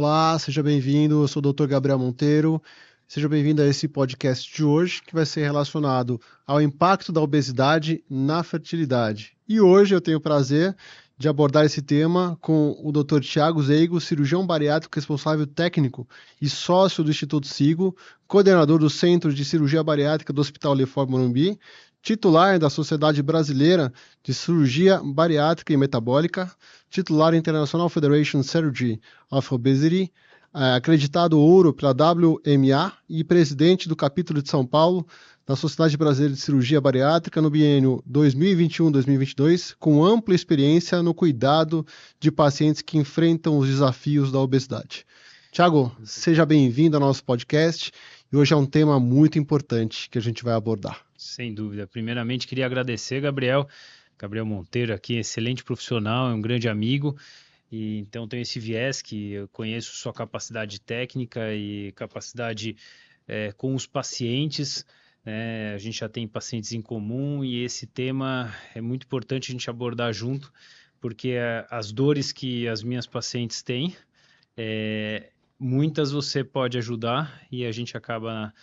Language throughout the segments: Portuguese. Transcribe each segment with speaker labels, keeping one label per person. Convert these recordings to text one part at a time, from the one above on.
Speaker 1: Olá, seja bem-vindo. Eu sou o Dr. Gabriel Monteiro. Seja bem-vindo a esse podcast de hoje, que vai ser relacionado ao impacto da obesidade na fertilidade. E hoje eu tenho o prazer de abordar esse tema com o Dr. Tiago Zeigo, cirurgião bariátrico responsável técnico e sócio do Instituto Sigo, coordenador do Centro de Cirurgia Bariátrica do Hospital Lefort Morumbi, titular da Sociedade Brasileira de Cirurgia Bariátrica e Metabólica, titular International Federation Surgery of Obesity, acreditado ouro pela WMA e presidente do capítulo de São Paulo da Sociedade Brasileira de Cirurgia Bariátrica no biênio 2021-2022, com ampla experiência no cuidado de pacientes que enfrentam os desafios da obesidade. Tiago, seja bem-vindo ao nosso podcast e hoje é um tema muito importante que a gente vai abordar.
Speaker 2: Sem dúvida. Primeiramente, queria agradecer, Gabriel Monteiro aqui, excelente profissional, é um grande amigo. E então tenho esse viés que eu conheço sua capacidade técnica e capacidade com os pacientes. A gente já tem pacientes em comum e esse tema é muito importante a gente abordar junto, porque as dores que as minhas pacientes têm, muitas você pode ajudar e a gente acaba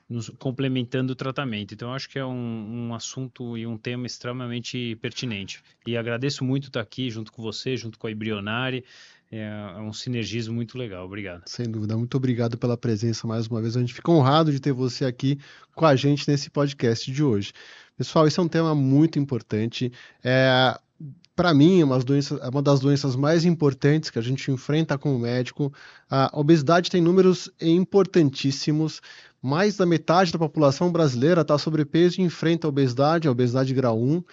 Speaker 2: nos complementando o tratamento. Então, acho que é um assunto e um tema extremamente pertinente. E agradeço muito estar aqui junto com você, junto com a Embrionari. É um sinergismo muito legal. Obrigado.
Speaker 1: Sem dúvida. Muito obrigado pela presença mais uma vez. A gente fica honrado de ter você aqui com a gente nesse podcast de hoje. Pessoal, esse é um tema muito importante. Para mim, é uma das doenças mais importantes que a gente enfrenta como médico. A obesidade tem números importantíssimos. Mais da metade da população brasileira está sobrepeso e enfrenta a obesidade grau 1.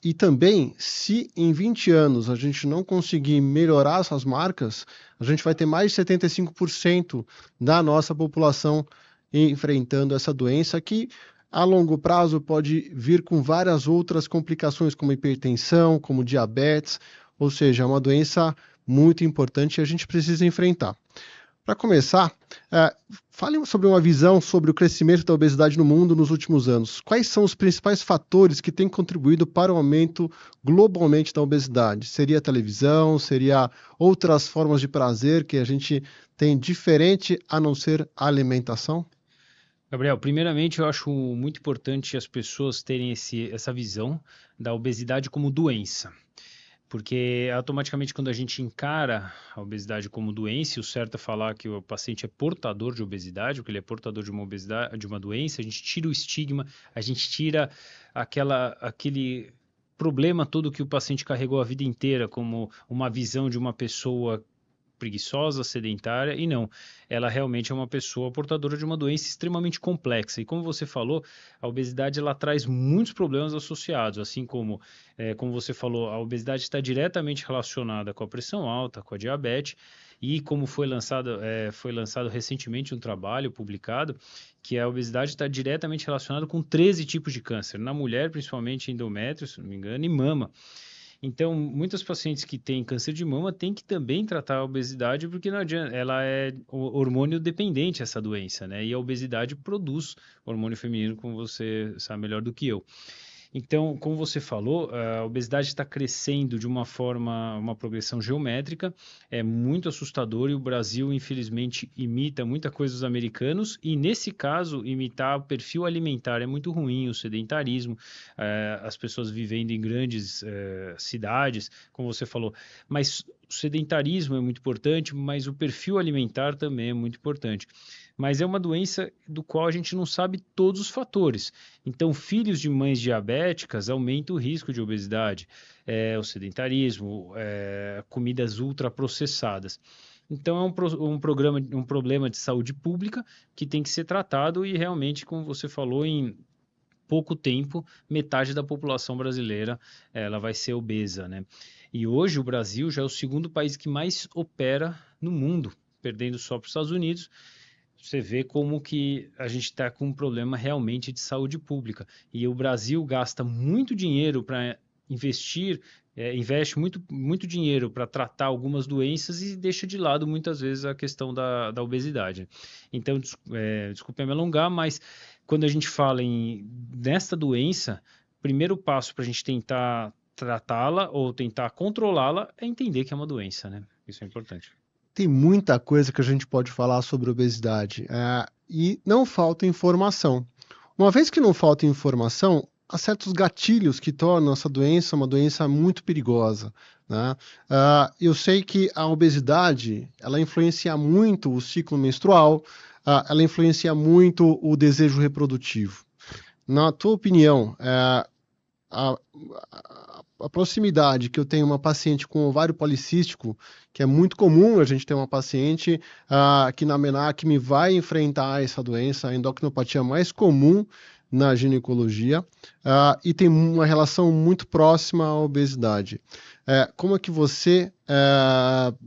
Speaker 1: E também, se em 20 anos a gente não conseguir melhorar essas marcas, a gente vai ter mais de 75% da nossa população enfrentando essa doença que, a longo prazo, pode vir com várias outras complicações, como hipertensão, como diabetes, ou seja, é uma doença muito importante e a gente precisa enfrentar. Para começar, fale sobre uma visão sobre o crescimento da obesidade no mundo nos últimos anos. Quais são os principais fatores que têm contribuído para o aumento globalmente da obesidade? Seria a televisão? Seria outras formas de prazer que a gente tem diferente a não ser a alimentação?
Speaker 2: Gabriel, primeiramente eu acho muito importante as pessoas terem essa visão da obesidade como doença. Porque automaticamente quando a gente encara a obesidade como doença, o certo é falar que o paciente é portador de obesidade, porque ele é portador de uma obesidade, de uma doença, a gente tira o estigma, a gente tira aquele problema todo que o paciente carregou a vida inteira, como uma visão de uma pessoa preguiçosa, sedentária, e não, ela realmente é uma pessoa portadora de uma doença extremamente complexa, e como você falou, a obesidade ela traz muitos problemas associados, assim como você falou, a obesidade está diretamente relacionada com a pressão alta, com a diabetes, e como foi lançado recentemente um trabalho publicado, que a obesidade está diretamente relacionada com 13 tipos de câncer, na mulher principalmente endométrio, se não me engano, e mama. Então, muitos pacientes que têm câncer de mama têm que também tratar a obesidade, porque não adianta, ela é hormônio dependente, essa doença, né? E a obesidade produz hormônio feminino, como você sabe melhor do que eu. Então, como você falou, a obesidade está crescendo de uma progressão geométrica, é muito assustador e o Brasil, infelizmente, imita muita coisa dos americanos e, nesse caso, imitar o perfil alimentar é muito ruim, o sedentarismo, as pessoas vivendo em grandes cidades, como você falou, mas o sedentarismo é muito importante, mas o perfil alimentar também é muito importante. Mas é uma doença do qual a gente não sabe todos os fatores. Então, filhos de mães diabéticas aumentam o risco de obesidade, o sedentarismo, comidas ultraprocessadas. Então, é um problema de saúde pública que tem que ser tratado e realmente, como você falou, em pouco tempo, metade da população brasileira ela vai ser obesa, né? E hoje o Brasil já é o segundo país que mais opera no mundo, perdendo só para os Estados Unidos. Você vê como que a gente está com um problema realmente de saúde pública. E o Brasil gasta muito dinheiro para investir, investe muito dinheiro para tratar algumas doenças e deixa de lado muitas vezes a questão da obesidade. Então, desculpe me alongar, mas quando a gente fala nesta doença, o primeiro passo para a gente tentar tratá-la ou tentar controlá-la é entender que é uma doença, né? Isso é importante.
Speaker 1: tem muita coisa que a gente pode falar sobre obesidade, e não falta informação. Uma vez que não falta informação, há certos gatilhos que tornam essa doença uma doença muito perigosa, né? Eu sei que a obesidade, ela influencia muito o ciclo menstrual, ela influencia muito o desejo reprodutivo. Na tua opinião, a, a proximidade que eu tenho uma paciente com ovário policístico, que é muito comum a gente ter uma paciente que na MENACM vai enfrentar essa doença, a endocrinopatia mais comum na ginecologia, e tem uma relação muito próxima à obesidade. Como é que você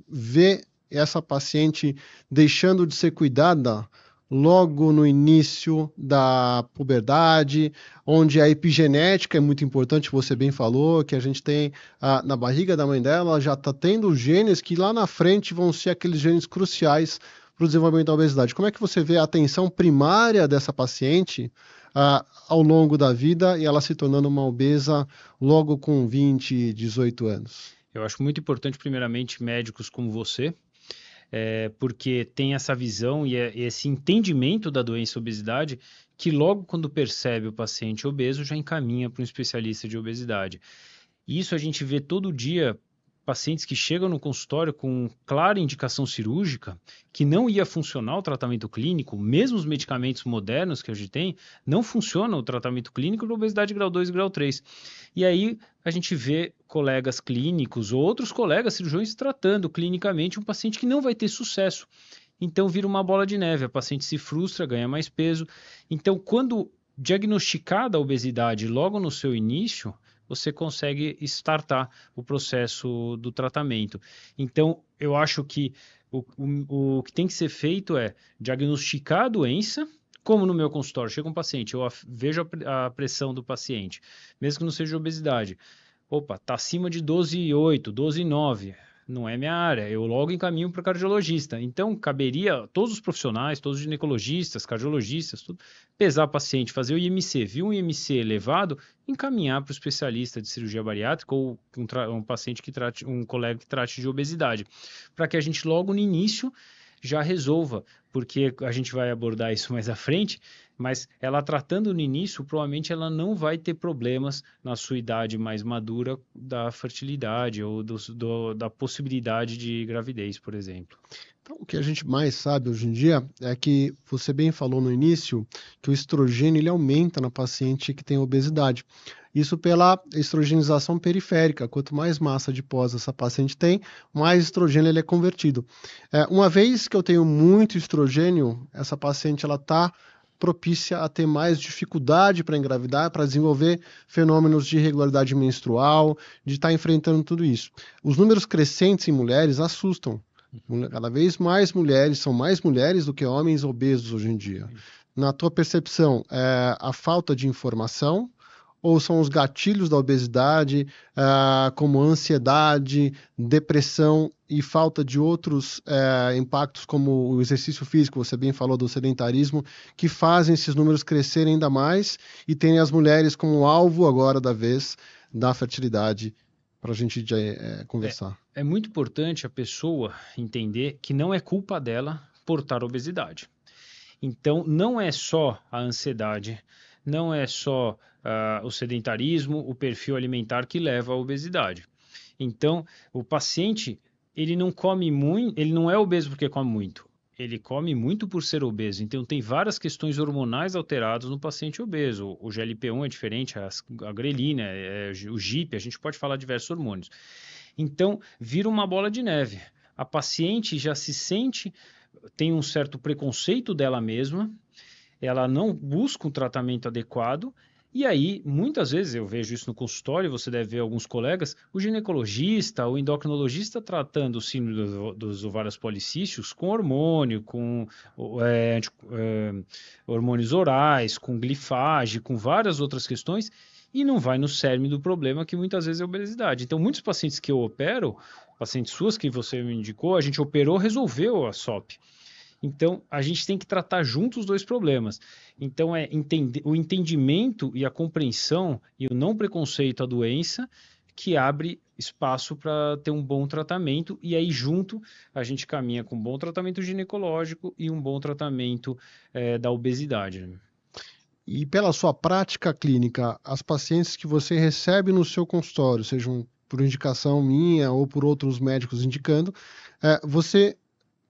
Speaker 1: vê essa paciente deixando de ser cuidada logo no início da puberdade, onde a epigenética é muito importante, você bem falou, que a gente tem na barriga da mãe dela, já está tendo genes que lá na frente vão ser aqueles genes cruciais para o desenvolvimento da obesidade. Como é que você vê a atenção primária dessa paciente ao longo da vida e ela se tornando uma obesa logo com 20, 18 anos?
Speaker 2: Eu acho muito importante, primeiramente, médicos como você, porque tem essa visão e esse entendimento da doença obesidade que logo quando percebe o paciente obeso já encaminha para um especialista de obesidade. Isso a gente vê todo dia, pacientes que chegam no consultório com clara indicação cirúrgica, que não ia funcionar o tratamento clínico, mesmo os medicamentos modernos que a gente tem, não funciona o tratamento clínico da obesidade grau 2 e grau 3. E aí a gente vê colegas clínicos ou outros colegas cirurgiões tratando clinicamente um paciente que não vai ter sucesso. Então vira uma bola de neve, a paciente se frustra, ganha mais peso. Então quando diagnosticada a obesidade logo no seu início, você consegue startar o processo do tratamento. Então, eu acho que o que tem que ser feito é diagnosticar a doença, como no meu consultório. Chega um paciente, eu vejo a pressão do paciente, mesmo que não seja obesidade. Opa, está acima de 12,8, 12,9. Não é minha área, eu logo encaminho para o cardiologista. Então, caberia todos os profissionais, todos os ginecologistas, cardiologistas, tudo, pesar o paciente, fazer o IMC, viu um IMC elevado, encaminhar para o especialista de cirurgia bariátrica ou um paciente que trate, um colega que trate de obesidade, para que a gente logo no início já resolva, porque a gente vai abordar isso mais à frente, mas ela tratando no início, provavelmente ela não vai ter problemas na sua idade mais madura da fertilidade ou da possibilidade de gravidez, por exemplo.
Speaker 1: Então, o que a gente mais sabe hoje em dia é que, você bem falou no início, que o estrogênio ele aumenta na paciente que tem obesidade. Isso pela estrogenização periférica. Quanto mais massa adiposa essa paciente tem, mais estrogênio ele é convertido. Uma vez que eu tenho muito estrogênio, essa paciente ela está propícia a ter mais dificuldade para engravidar, para desenvolver fenômenos de irregularidade menstrual, de estar enfrentando tudo isso. Os números crescentes em mulheres assustam. Cada vez mais mulheres, são mais mulheres do que homens obesos hoje em dia. Na tua percepção, a falta de informação ou são os gatilhos da obesidade, como ansiedade, depressão e falta de outros impactos, como o exercício físico, você bem falou do sedentarismo, que fazem esses números crescerem ainda mais e terem as mulheres como alvo agora da vez da fertilidade, para a gente conversar?
Speaker 2: É muito importante a pessoa entender que não é culpa dela portar obesidade. Então, não é só a ansiedade, não é só o sedentarismo, o perfil alimentar que leva à obesidade. Então, o paciente, ele não come muito, ele não é obeso porque come muito. Ele come muito por ser obeso. Então, tem várias questões hormonais alteradas no paciente obeso. O GLP-1 é diferente, a grelina, o GIP, a gente pode falar de diversos hormônios. Então, vira uma bola de neve. A paciente já se sente, tem um certo preconceito dela mesma, ela não busca um tratamento adequado, e aí, muitas vezes, eu vejo isso no consultório, você deve ver alguns colegas, o ginecologista, o endocrinologista tratando o síndrome dos ovários policísticos com hormônio, com hormônios orais, com glifage, com várias outras questões, e não vai no cerne do problema, que muitas vezes é a obesidade. Então, muitos pacientes que eu opero, pacientes suas que você me indicou, a gente operou, resolveu a SOP. Então, a gente tem que tratar juntos os dois problemas. Então, o entendimento e a compreensão e o não preconceito à doença que abre espaço para ter um bom tratamento, e aí junto a gente caminha com um bom tratamento ginecológico e um bom tratamento da obesidade, né?
Speaker 1: E pela sua prática clínica, as pacientes que você recebe no seu consultório, sejam por indicação minha ou por outros médicos indicando, você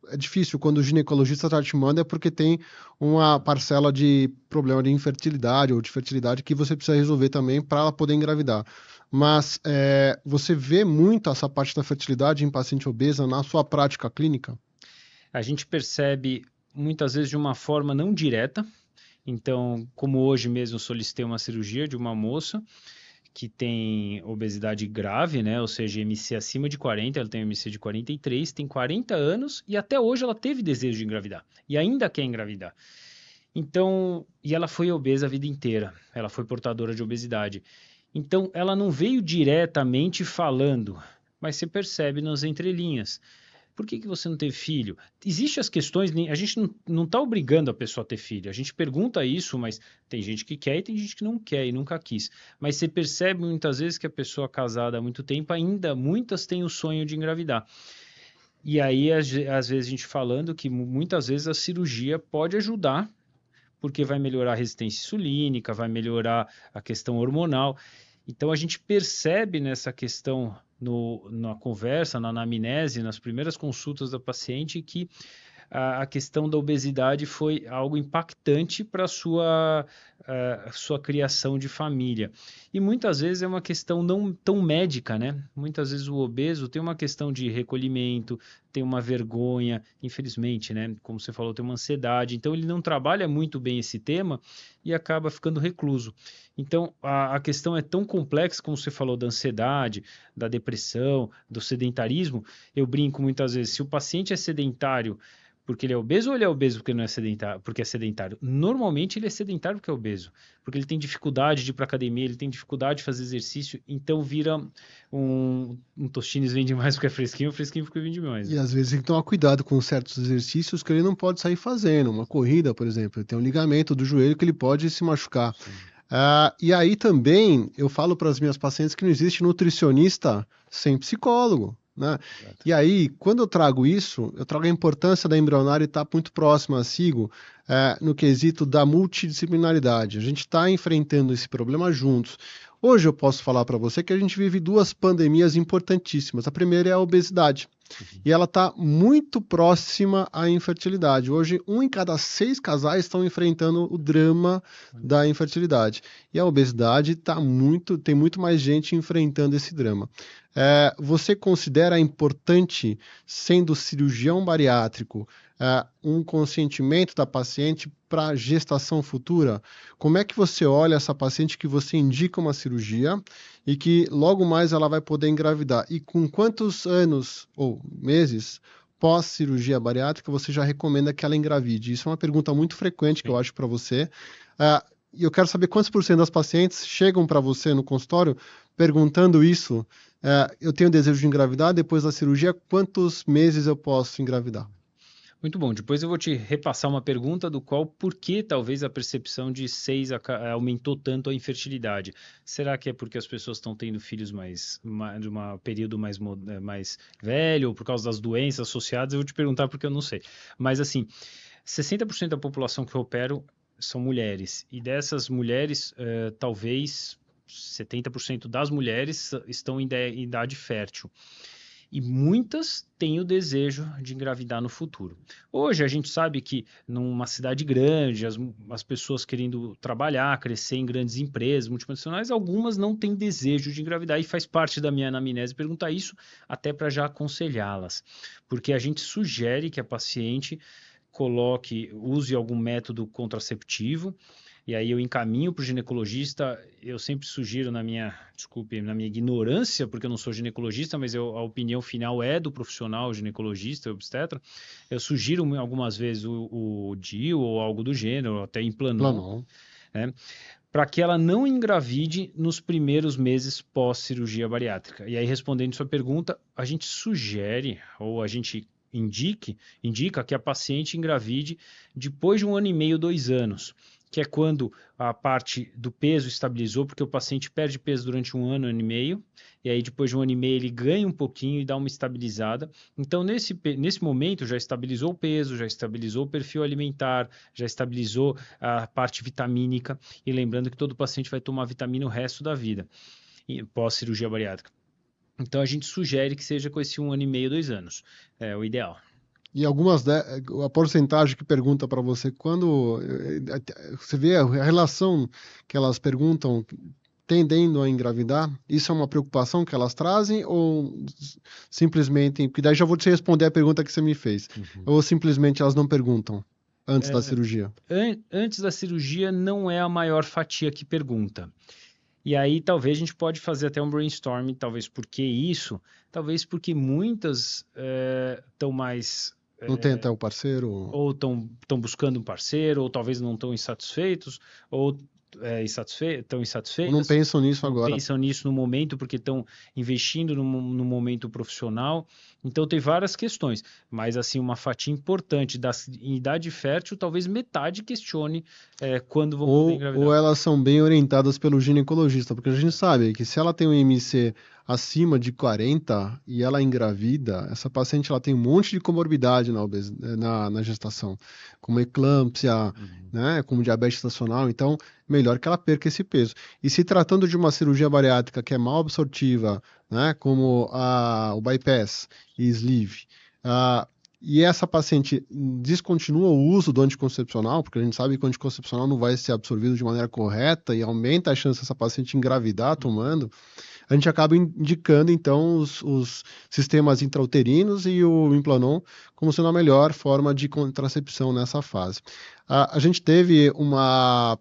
Speaker 1: é difícil quando o ginecologista está te mandando, é porque tem uma parcela de problema de infertilidade ou de fertilidade que você precisa resolver também para ela poder engravidar. Mas você vê muito essa parte da fertilidade em paciente obesa na sua prática clínica?
Speaker 2: A gente percebe muitas vezes de uma forma não direta. Então, como hoje mesmo eu solicitei uma cirurgia de uma moça que tem obesidade grave, né? Ou seja, MC acima de 40, ela tem MC de 43, tem 40 anos e até hoje ela teve desejo de engravidar e ainda quer engravidar. Então, e ela foi obesa a vida inteira, ela foi portadora de obesidade. Então, ela não veio diretamente falando, mas você percebe nas entrelinhas. Por que você não teve filho? Existem as questões, a gente não está obrigando a pessoa a ter filho. A gente pergunta isso, mas tem gente que quer e tem gente que não quer e nunca quis. Mas você percebe muitas vezes que a pessoa casada há muito tempo, ainda muitas têm o sonho de engravidar. E aí, às vezes, a gente falando que muitas vezes a cirurgia pode ajudar, porque vai melhorar a resistência insulínica, vai melhorar a questão hormonal. Então, a gente percebe nessa questão, na conversa, na anamnese, nas primeiras consultas da paciente, que a questão da obesidade foi algo impactante para a sua criação de família. E muitas vezes é uma questão não tão médica, né? Muitas vezes o obeso tem uma questão de recolhimento, tem uma vergonha, infelizmente, né? Como você falou, tem uma ansiedade. Então, ele não trabalha muito bem esse tema e acaba ficando recluso. Então, a questão é tão complexa, como você falou, da ansiedade, da depressão, do sedentarismo. Eu brinco muitas vezes, se o paciente é sedentário porque ele é obeso ou ele é obeso porque não é sedentário, porque é sedentário? Normalmente ele é sedentário porque é obeso, porque ele tem dificuldade de ir para academia, ele tem dificuldade de fazer exercício, então vira um Tostines vende mais porque é fresquinho, o fresquinho porque vende mais.
Speaker 1: E às vezes tem que tomar cuidado com certos exercícios que ele não pode sair fazendo. Uma corrida, por exemplo, ele tem um ligamento do joelho que ele pode se machucar. E aí também eu falo para as minhas pacientes que não existe nutricionista sem psicólogo, né?
Speaker 2: Exato.
Speaker 1: E aí, quando eu trago isso, eu trago a importância da embrionária estar muito próxima a SIGO, no quesito da multidisciplinaridade. A gente está enfrentando esse problema juntos. Hoje eu posso falar para você que a gente vive duas pandemias importantíssimas. A primeira é a obesidade. E ela está muito próxima à infertilidade. Hoje, 1 em cada 6 casais estão enfrentando o drama da infertilidade. E a obesidade tem muito mais gente enfrentando esse drama. Você considera importante, sendo cirurgião bariátrico, um consentimento da paciente para a gestação futura? Como é que você olha essa paciente que você indica uma cirurgia e que logo mais ela vai poder engravidar? E com quantos anos ou meses pós-cirurgia bariátrica você já recomenda que ela engravide? Isso é uma pergunta muito frequente que eu acho para você. E eu quero saber quantos por cento das pacientes chegam para você no consultório perguntando isso. Eu tenho desejo de engravidar, depois da cirurgia, quantos meses eu posso engravidar?
Speaker 2: Muito bom. Depois eu vou te repassar uma pergunta do qual por que talvez a percepção de 6 aumentou tanto a infertilidade. Será que é porque as pessoas estão tendo filhos de um período mais velho ou por causa das doenças associadas? Eu vou te perguntar porque eu não sei. Mas assim, 60% da população que eu opero são mulheres. E dessas mulheres, talvez 70% das mulheres estão em idade fértil. E muitas têm o desejo de engravidar no futuro. Hoje a gente sabe que numa cidade grande, as pessoas querendo trabalhar, crescer em grandes empresas multinacionais, algumas não têm desejo de engravidar e faz parte da minha anamnese perguntar isso até para já aconselhá-las. Porque a gente sugere que a paciente use algum método contraceptivo. E aí eu encaminho para o ginecologista, eu sempre sugiro na minha ignorância, porque eu não sou ginecologista, mas a opinião final é do profissional ginecologista, obstetra, eu sugiro algumas vezes o DIU ou algo do gênero, até Implanon, né, para que ela não engravide nos primeiros meses pós-cirurgia bariátrica. E aí, respondendo sua pergunta, a gente sugere, ou a gente indica que a paciente engravide depois de 1 ano e meio, 2 anos, que é quando a parte do peso estabilizou, porque o paciente perde peso durante 1 ano, 1 ano e meio, e aí depois de 1 ano e meio ele ganha um pouquinho e dá uma estabilizada. Então, nesse momento, já estabilizou o peso, já estabilizou o perfil alimentar, já estabilizou a parte vitamínica, e lembrando que todo paciente vai tomar vitamina o resto da vida, pós-cirurgia bariátrica. Então, a gente sugere que seja com esse 1 ano e meio, 2 anos. É o ideal.
Speaker 1: E a porcentagem que pergunta para você, quando você vê a relação que elas perguntam tendendo a engravidar, isso é uma preocupação que elas trazem ou simplesmente, porque daí já vou te responder a pergunta que você me fez, ou simplesmente elas não perguntam antes da cirurgia?
Speaker 2: Antes da cirurgia não é a maior fatia que pergunta. E aí talvez a gente pode fazer até um brainstorming, talvez por que isso, talvez porque muitas estão mais...
Speaker 1: Não tem até o parceiro?
Speaker 2: Ou estão buscando um parceiro, ou talvez não estão insatisfeitos, ou estão insatisfeitas.
Speaker 1: Ou não pensam nisso agora.
Speaker 2: Não pensam nisso no momento, porque estão investindo no momento profissional. Então, tem várias questões. Mas, assim, uma fatia importante em idade fértil, talvez metade questione quando vão poder engravidar.
Speaker 1: Ou elas são bem orientadas pelo ginecologista, porque a gente sabe que se ela tem um IMC acima de 40 e ela engravida, essa paciente ela tem um monte de comorbidade na gestação, como eclâmpsia, né, como diabetes gestacional, então melhor que ela perca esse peso. E se tratando de uma cirurgia bariátrica que é mal absortiva, né, como o bypass e sleeve, e essa paciente descontinua o uso do anticoncepcional, porque a gente sabe que o anticoncepcional não vai ser absorvido de maneira correta e aumenta a chance dessa paciente engravidar tomando, a gente acaba indicando, então, os sistemas intrauterinos e o Implanon como sendo a melhor forma de contracepção nessa fase. A gente teve uma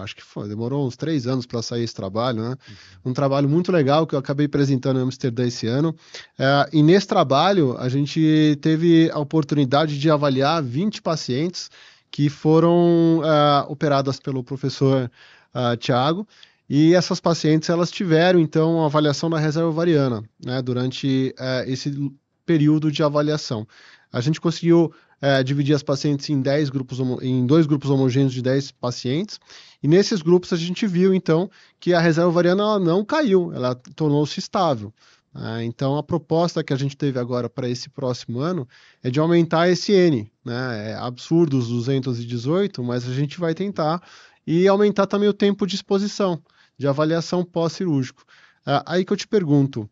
Speaker 1: acho que demorou uns 3 anos para sair esse trabalho, né? Um trabalho muito legal que eu acabei apresentando em Amsterdã esse ano. E nesse trabalho, a gente teve a oportunidade de avaliar 20 pacientes que foram operadas pelo professor Tiago. E essas pacientes, elas tiveram, então, a avaliação da reserva ovariana, né, durante esse período de avaliação. A gente conseguiu dividir as pacientes em 2 grupos homogêneos de 10 pacientes, e nesses grupos a gente viu, então, que a reserva ovariana ela não caiu, ela tornou-se estável. Então, a proposta que a gente teve agora para esse próximo ano é de aumentar esse N, né? É absurdo os 218, mas a gente vai tentar, e aumentar também o tempo de exposição, de avaliação pós-cirúrgico. Aí que eu te pergunto,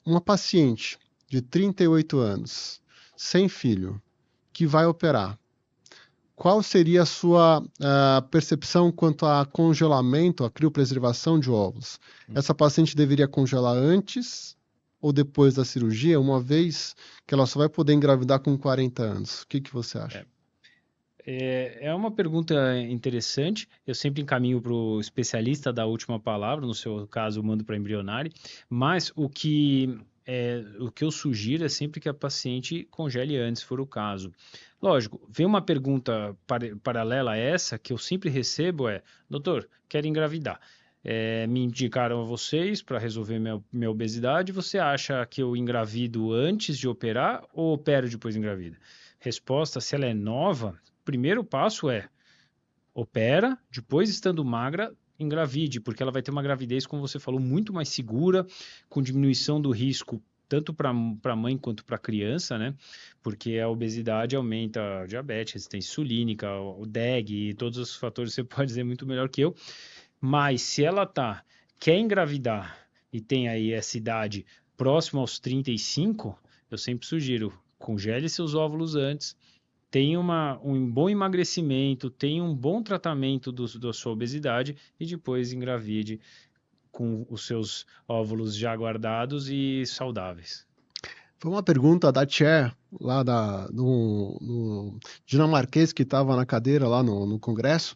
Speaker 1: uma paciente de 38 anos, sem filho, que vai operar, qual seria a sua percepção quanto a congelamento, a criopreservação de óvulos? Essa paciente deveria congelar antes ou depois da cirurgia, uma vez que ela só vai poder engravidar com 40 anos? O que você acha?
Speaker 2: É uma pergunta interessante. Eu sempre encaminho para o especialista da última palavra, no seu caso, eu mando para a embrionária, mas o que eu sugiro é sempre que a paciente congele antes, se for o caso. Lógico, vem uma pergunta paralela a essa, que eu sempre recebo doutor, quero engravidar. Me indicaram a vocês para resolver minha obesidade, você acha que eu engravido antes de operar ou opero depois engravida? Resposta, se ela é nova, o primeiro passo opera, depois estando magra, engravide, porque ela vai ter uma gravidez, como você falou, muito mais segura, com diminuição do risco, tanto para a mãe quanto para a criança, né? Porque a obesidade aumenta a diabetes, resistência insulínica, o DEG e todos os fatores, você pode dizer muito melhor que eu. Mas se ela quer engravidar e tem aí essa idade próxima aos 35, eu sempre sugiro, congele seus óvulos antes, tenha um bom emagrecimento, tenha um bom tratamento da sua obesidade e depois engravide com os seus óvulos já guardados e saudáveis.
Speaker 1: Foi uma pergunta da Cher, lá no dinamarquês que estava na cadeira lá no Congresso,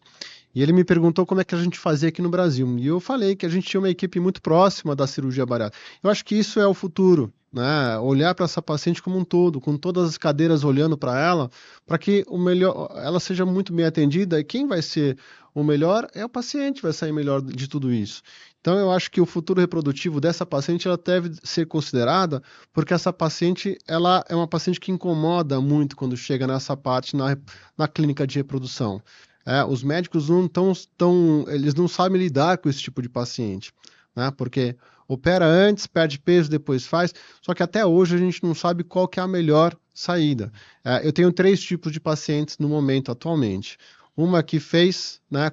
Speaker 1: e ele me perguntou como é que a gente fazia aqui no Brasil. E eu falei que a gente tinha uma equipe muito próxima da cirurgia bariátrica. Eu acho que isso é o futuro, né? Olhar para essa paciente como um todo, com todas as cadeiras olhando para ela, para que ela seja muito bem atendida. E quem vai ser o melhor é o paciente, vai sair melhor de tudo isso. Então, eu acho que o futuro reprodutivo dessa paciente ela deve ser considerada, porque essa paciente ela é uma paciente que incomoda muito quando chega nessa parte na clínica de reprodução. Os médicos eles não sabem lidar com esse tipo de paciente, né? Porque opera antes, perde peso, depois faz, só que até hoje a gente não sabe qual que é a melhor saída. Eu tenho 3 tipos de pacientes no momento, atualmente. Uma que fez, né,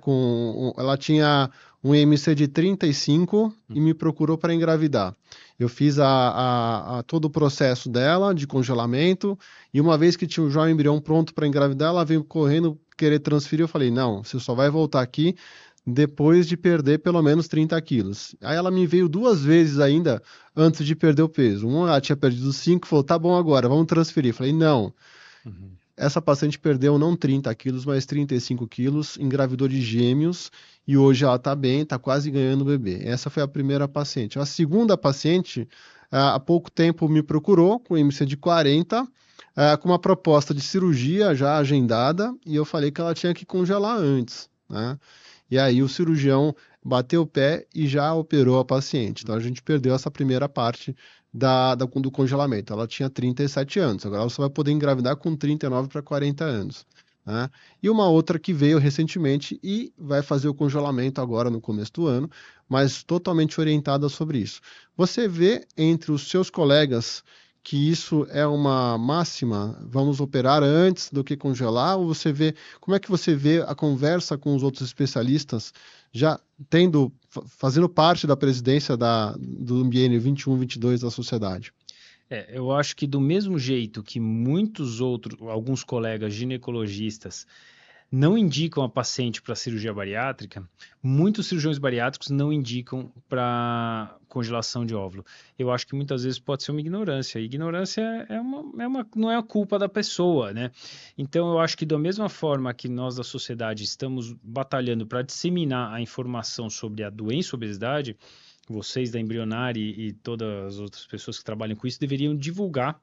Speaker 1: ela tinha um IMC de 35 e me procurou para engravidar. Eu fiz todo o processo dela de congelamento e uma vez que tinha já o embrião pronto para engravidar, ela veio correndo querer transferir. Eu falei, não, você só vai voltar aqui depois de perder pelo menos 30 quilos. Aí ela me veio 2 vezes ainda antes de perder o peso. Uma ela tinha perdido 5, falou, tá bom agora, vamos transferir. Eu falei, não. Essa paciente perdeu não 30 quilos, mas 35 quilos, engravidou de gêmeos e hoje ela está bem, está quase ganhando o bebê. Essa foi a primeira paciente. A segunda paciente, há pouco tempo me procurou com IMC de 40, com uma proposta de cirurgia já agendada, e eu falei que ela tinha que congelar antes, né? E aí o cirurgião bateu o pé e já operou a paciente. Então a gente perdeu essa primeira parte do congelamento. Ela tinha 37 anos, agora ela só vai poder engravidar com 39 para 40 anos. Né? E uma outra que veio recentemente e vai fazer o congelamento agora no começo do ano, mas totalmente orientada sobre isso. Você vê entre os seus colegas que isso é uma máxima, vamos operar antes do que congelar, ou como é que você vê a conversa com os outros especialistas já fazendo parte da presidência do ambiente 21-22 da sociedade?
Speaker 2: Eu acho que do mesmo jeito que alguns colegas ginecologistas não indicam a paciente para cirurgia bariátrica, muitos cirurgiões bariátricos não indicam para congelação de óvulo. Eu acho que muitas vezes pode ser uma ignorância. Ignorância não é a culpa da pessoa, né? Então, eu acho que da mesma forma que nós da sociedade estamos batalhando para disseminar a informação sobre a doença obesidade, vocês da Embrionária e todas as outras pessoas que trabalham com isso deveriam divulgar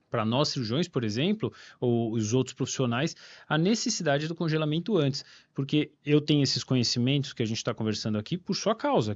Speaker 2: para nós cirurgiões, por exemplo, ou os outros profissionais, a necessidade do congelamento antes, porque eu tenho esses conhecimentos que a gente está conversando aqui por sua causa,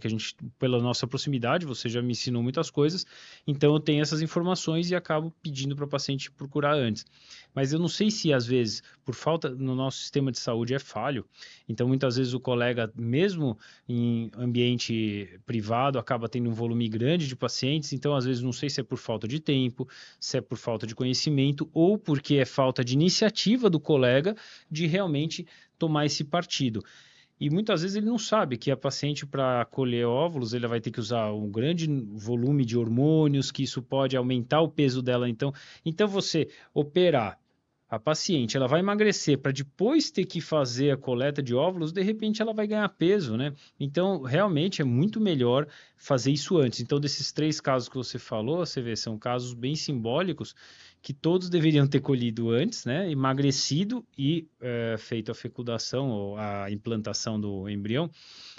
Speaker 2: pela nossa proximidade, você já me ensinou muitas coisas, então eu tenho essas informações e acabo pedindo para o paciente procurar antes. Mas eu não sei se, às vezes, por falta no nosso sistema de saúde é falho, então muitas vezes o colega, mesmo em ambiente privado, acaba tendo um volume grande de pacientes, então às vezes não sei se é por falta de tempo, se é por falta de conhecimento ou porque é falta de iniciativa do colega de realmente tomar esse partido. E muitas vezes ele não sabe que a paciente, para colher óvulos, ele vai ter que usar um grande volume de hormônios, que isso pode aumentar o peso dela. Então você operar a paciente, ela vai emagrecer para depois ter que fazer a coleta de óvulos, de repente ela vai ganhar peso, né? Então, realmente é muito melhor fazer isso antes. Então, desses 3 casos que você falou, você vê, são casos bem simbólicos que todos deveriam ter colhido antes, né? Emagrecido e feito a fecundação ou a implantação do embrião.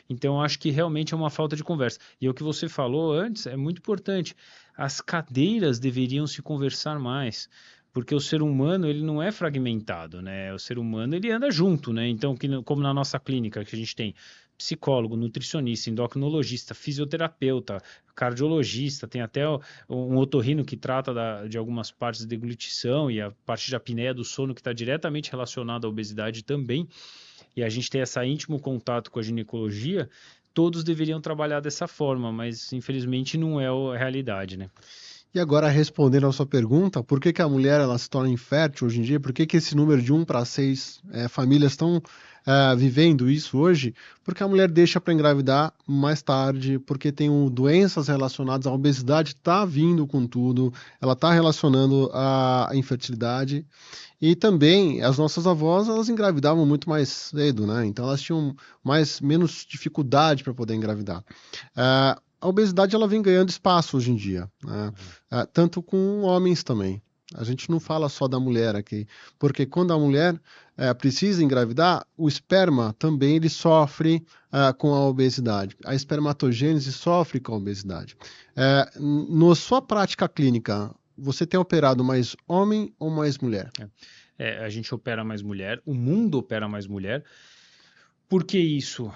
Speaker 2: Então, eu acho que realmente é uma falta de conversa. E o que você falou antes é muito importante. As cadeiras deveriam se conversar mais, porque o ser humano ele não é fragmentado, né? O ser humano ele anda junto, né? Então, como na nossa clínica que a gente tem psicólogo, nutricionista, endocrinologista, fisioterapeuta, cardiologista, tem até um otorrino que trata de algumas partes de deglutição e a parte de apneia do sono que está diretamente relacionada à obesidade também, e a gente tem esse íntimo contato com a ginecologia, todos deveriam trabalhar dessa forma, mas infelizmente não é a realidade, né?
Speaker 1: E agora, respondendo a sua pergunta, por que a mulher ela se torna infértil hoje em dia? Por que esse número de 1 para 6 famílias estão vivendo isso hoje? Porque a mulher deixa para engravidar mais tarde, porque tem doenças relacionadas à obesidade, está vindo com tudo, ela está relacionando à infertilidade. E também as nossas avós, elas engravidavam muito mais cedo, né? Então elas tinham menos dificuldade para poder engravidar. A obesidade ela vem ganhando espaço hoje em dia, né? Tanto com homens também. A gente não fala só da mulher aqui, porque quando a mulher precisa engravidar, o esperma também ele sofre com a obesidade. A espermatogênese sofre com a obesidade. Na sua prática clínica, você tem operado mais homem ou mais mulher?
Speaker 2: A gente opera mais mulher, o mundo opera mais mulher, Por que isso?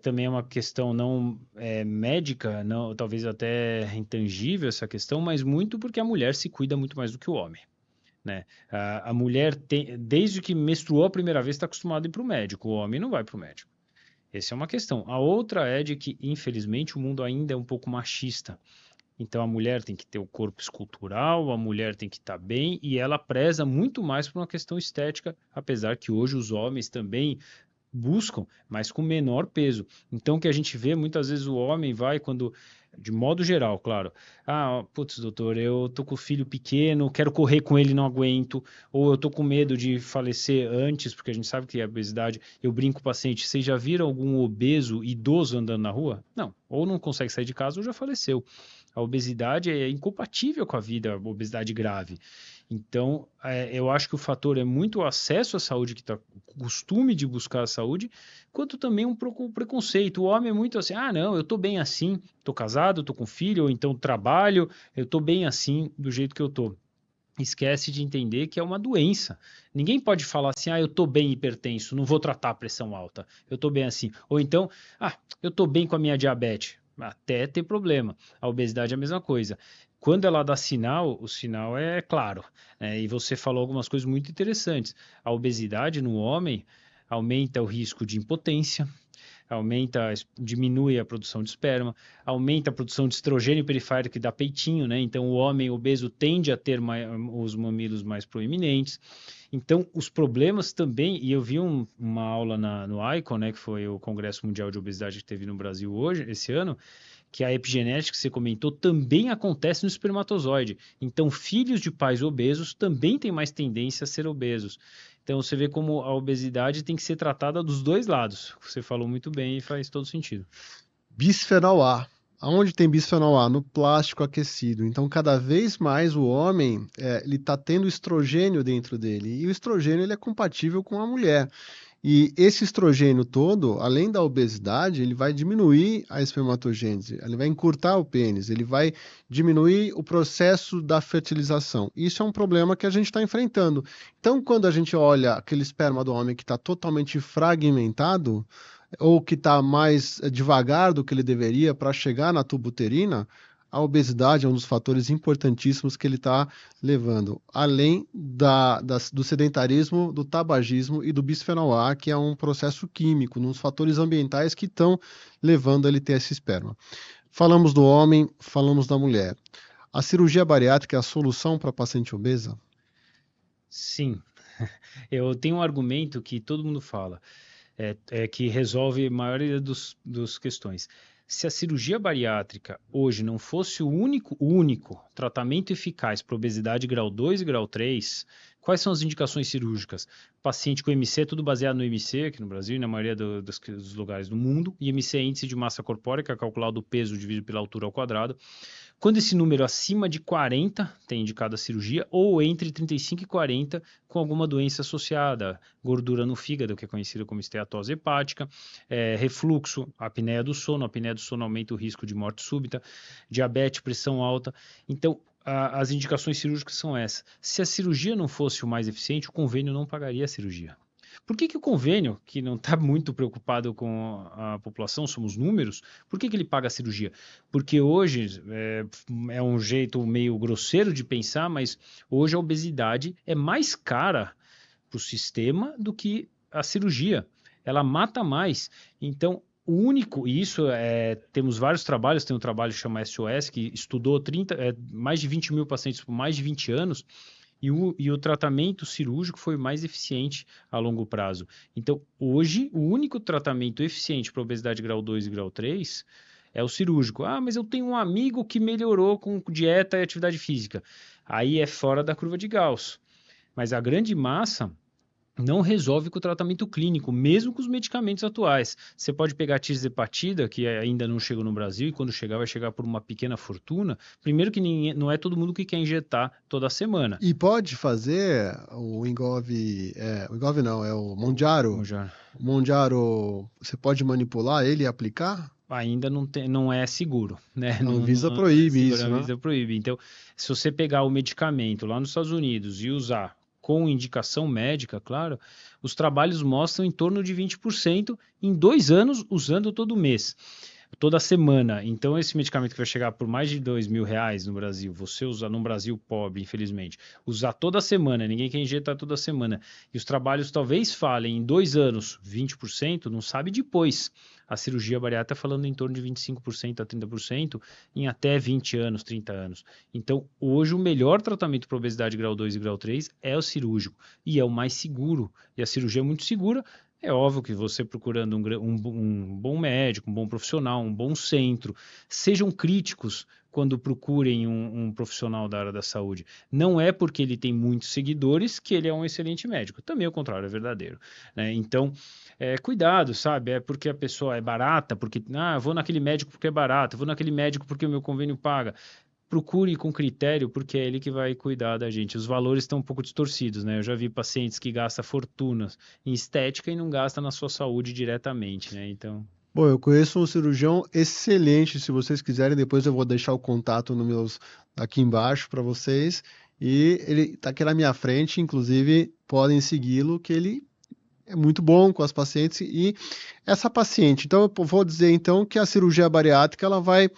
Speaker 2: Também é uma questão não médica, não, talvez até intangível essa questão, mas muito porque a mulher se cuida muito mais do que o homem, né? A mulher, desde que menstruou a primeira vez, está acostumada a ir para o médico, o homem não vai para o médico. Essa é uma questão. A outra é de que, infelizmente, o mundo ainda é um pouco machista. Então, a mulher tem que ter o corpo escultural, a mulher tem que estar bem, e ela preza muito mais por uma questão estética, apesar que hoje os homens também buscam, mas com menor peso. Então, o que a gente vê, muitas vezes o homem vai quando, de modo geral, claro, putz, doutor, eu tô com o filho pequeno, quero correr com ele, não aguento, ou eu tô com medo de falecer antes, porque a gente sabe que a obesidade, eu brinco com o paciente, vocês já viram algum obeso idoso andando na rua? Não, ou não consegue sair de casa ou já faleceu. A obesidade é incompatível com a vida, a obesidade grave. Então, eu acho que o fator é muito o acesso à saúde, que está o costume de buscar a saúde, quanto também um preconceito. O homem é muito assim, não, eu estou bem assim, estou casado, estou com filho, ou então trabalho, eu estou bem assim, do jeito que eu estou. Esquece de entender que é uma doença. Ninguém pode falar assim, eu estou bem hipertenso, não vou tratar a pressão alta, eu estou bem assim. Ou então, eu estou bem com a minha diabetes, até ter problema. A obesidade é a mesma coisa. Quando ela dá sinal, o sinal é claro, né? E você falou algumas coisas muito interessantes. A obesidade no homem aumenta o risco de impotência, diminui a produção de esperma, aumenta a produção de estrogênio periférico que dá peitinho, né? Então o homem obeso tende a ter os mamilos mais proeminentes. Então os problemas também, e eu vi uma aula no ICON, né, que foi o Congresso Mundial de Obesidade que teve no Brasil esse ano, que a epigenética que você comentou também acontece no espermatozoide. Então, filhos de pais obesos também têm mais tendência a ser obesos. Então, você vê como a obesidade tem que ser tratada dos dois lados. Você falou muito bem e faz todo sentido.
Speaker 1: Bisfenol A. Aonde tem bisfenol A? No plástico aquecido. Então, cada vez mais o homem ele está tendo estrogênio dentro dele. E o estrogênio ele é compatível com a mulher. E esse estrogênio todo, além da obesidade, ele vai diminuir a espermatogênese, ele vai encurtar o pênis, ele vai diminuir o processo da fertilização. Isso é um problema que a gente está enfrentando. Então, quando a gente olha aquele esperma do homem que está totalmente fragmentado, ou que está mais devagar do que ele deveria para chegar na tuba uterina, a obesidade é um dos fatores importantíssimos que ele está levando, além do sedentarismo, do tabagismo e do bisfenol A, que é um processo químico, nos fatores ambientais que estão levando ele a ter esse esperma. Falamos do homem, falamos da mulher. A cirurgia bariátrica é a solução para paciente obesa?
Speaker 2: Sim. Eu tenho um argumento que todo mundo fala, que resolve a maioria dos questões. Se a cirurgia bariátrica hoje não fosse o único tratamento eficaz para obesidade grau 2 e grau 3, quais são as indicações cirúrgicas? Paciente com IMC, tudo baseado no IMC aqui no Brasil e na maioria dos lugares do mundo. IMC é índice de massa corpórea, que é calculado o peso dividido pela altura ao quadrado. Quando esse número acima de 40 tem indicado a cirurgia, ou entre 35 e 40 com alguma doença associada, gordura no fígado, que é conhecida como esteatose hepática, refluxo, apneia do sono aumenta o risco de morte súbita, diabetes, pressão alta. Então, as indicações cirúrgicas são essas. Se a cirurgia não fosse o mais eficiente, o convênio não pagaria a cirurgia. Por que o convênio, que não está muito preocupado com a população, somos números, por que ele paga a cirurgia? Porque hoje, é um jeito meio grosseiro de pensar, mas hoje a obesidade é mais cara para o sistema do que a cirurgia. Ela mata mais. Então, o único, e isso temos vários trabalhos, tem um trabalho que chama SOS, que estudou mais de 20 mil pacientes por mais de 20 anos, e o tratamento cirúrgico foi mais eficiente a longo prazo. Então, hoje, o único tratamento eficiente para obesidade grau 2 e grau 3 é o cirúrgico. Mas eu tenho um amigo que melhorou com dieta e atividade física. Aí é fora da curva de Gauss. Mas a grande massa não resolve com o tratamento clínico, mesmo com os medicamentos atuais. Você pode pegar a tirzepatida, que ainda não chegou no Brasil, e quando chegar vai chegar por uma pequena fortuna. Primeiro que não é todo mundo que quer injetar toda semana.
Speaker 1: E pode fazer o Engov, o Engov não, é o Monjaro. O Monjaro, você pode manipular ele e aplicar?
Speaker 2: Ainda não é seguro, né?
Speaker 1: A Anvisa proíbe isso,
Speaker 2: né? A Anvisa proíbe. Então, se você pegar o medicamento lá nos Estados Unidos e usar com indicação médica, claro, os trabalhos mostram em torno de 20% em 2 anos usando todo mês. Toda semana. Então, esse medicamento que vai chegar por mais de R$ 2.000 no Brasil, você usar num Brasil pobre, infelizmente, usar toda semana, ninguém quer injetar toda semana, e os trabalhos talvez falem em 2 anos 20%, não sabe depois. A cirurgia bariátrica falando em torno de 25% a 30% em até 20 anos, 30 anos. Então, hoje o melhor tratamento para obesidade grau 2 e grau 3 é o cirúrgico, e é o mais seguro, e a cirurgia é muito segura. É óbvio que você procurando um bom médico, um bom profissional, um bom centro, sejam críticos quando procurem um profissional da área da saúde. Não é porque ele tem muitos seguidores que ele é um excelente médico. Também o contrário é verdadeiro, né? Então, cuidado, sabe? É porque a pessoa é barata, porque eu vou naquele médico porque é barato, eu vou naquele médico porque o meu convênio paga. Procure com critério, porque é ele que vai cuidar da gente. Os valores estão um pouco distorcidos, né? Eu já vi pacientes que gastam fortunas em estética e não gastam na sua saúde diretamente, né? Então,
Speaker 1: Bom, eu conheço um cirurgião excelente. Se vocês quiserem, depois eu vou deixar o contato no meus aqui embaixo para vocês. E ele está aqui na minha frente, inclusive podem segui-lo, que ele é muito bom com as pacientes. E essa paciente, então eu vou dizer então que a cirurgia bariátrica ela vai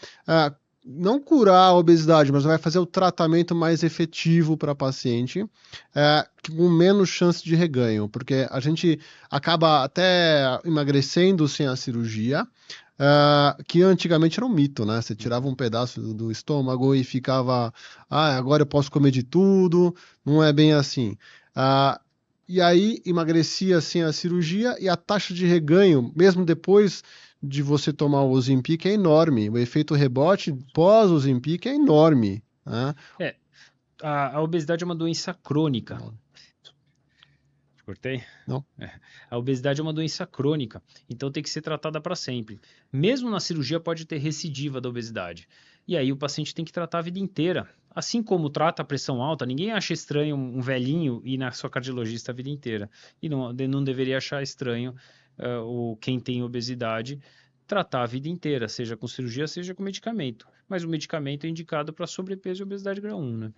Speaker 1: não curar a obesidade, mas vai fazer o tratamento mais efetivo para a paciente, com menos chance de reganho, porque a gente acaba até emagrecendo sem a cirurgia, que antigamente era um mito, né? Você tirava um pedaço do estômago e ficava, agora eu posso comer de tudo, não é bem assim. E aí emagrecia sem a cirurgia e a taxa de reganho, mesmo depois de você tomar o Ozempic, é enorme. O efeito rebote pós-Ozempic é enorme, né?
Speaker 2: A obesidade é uma doença crônica.
Speaker 1: Não.
Speaker 2: Cortei?
Speaker 1: Não.
Speaker 2: A obesidade é uma doença crônica, então tem que ser tratada para sempre. Mesmo na cirurgia pode ter recidiva da obesidade. E aí o paciente tem que tratar a vida inteira. Assim como trata a pressão alta, ninguém acha estranho um velhinho ir na sua cardiologista a vida inteira. E não deveria achar estranho quem tem obesidade tratar a vida inteira, seja com cirurgia, seja com medicamento. Mas o medicamento é indicado para sobrepeso e obesidade grau 1, né?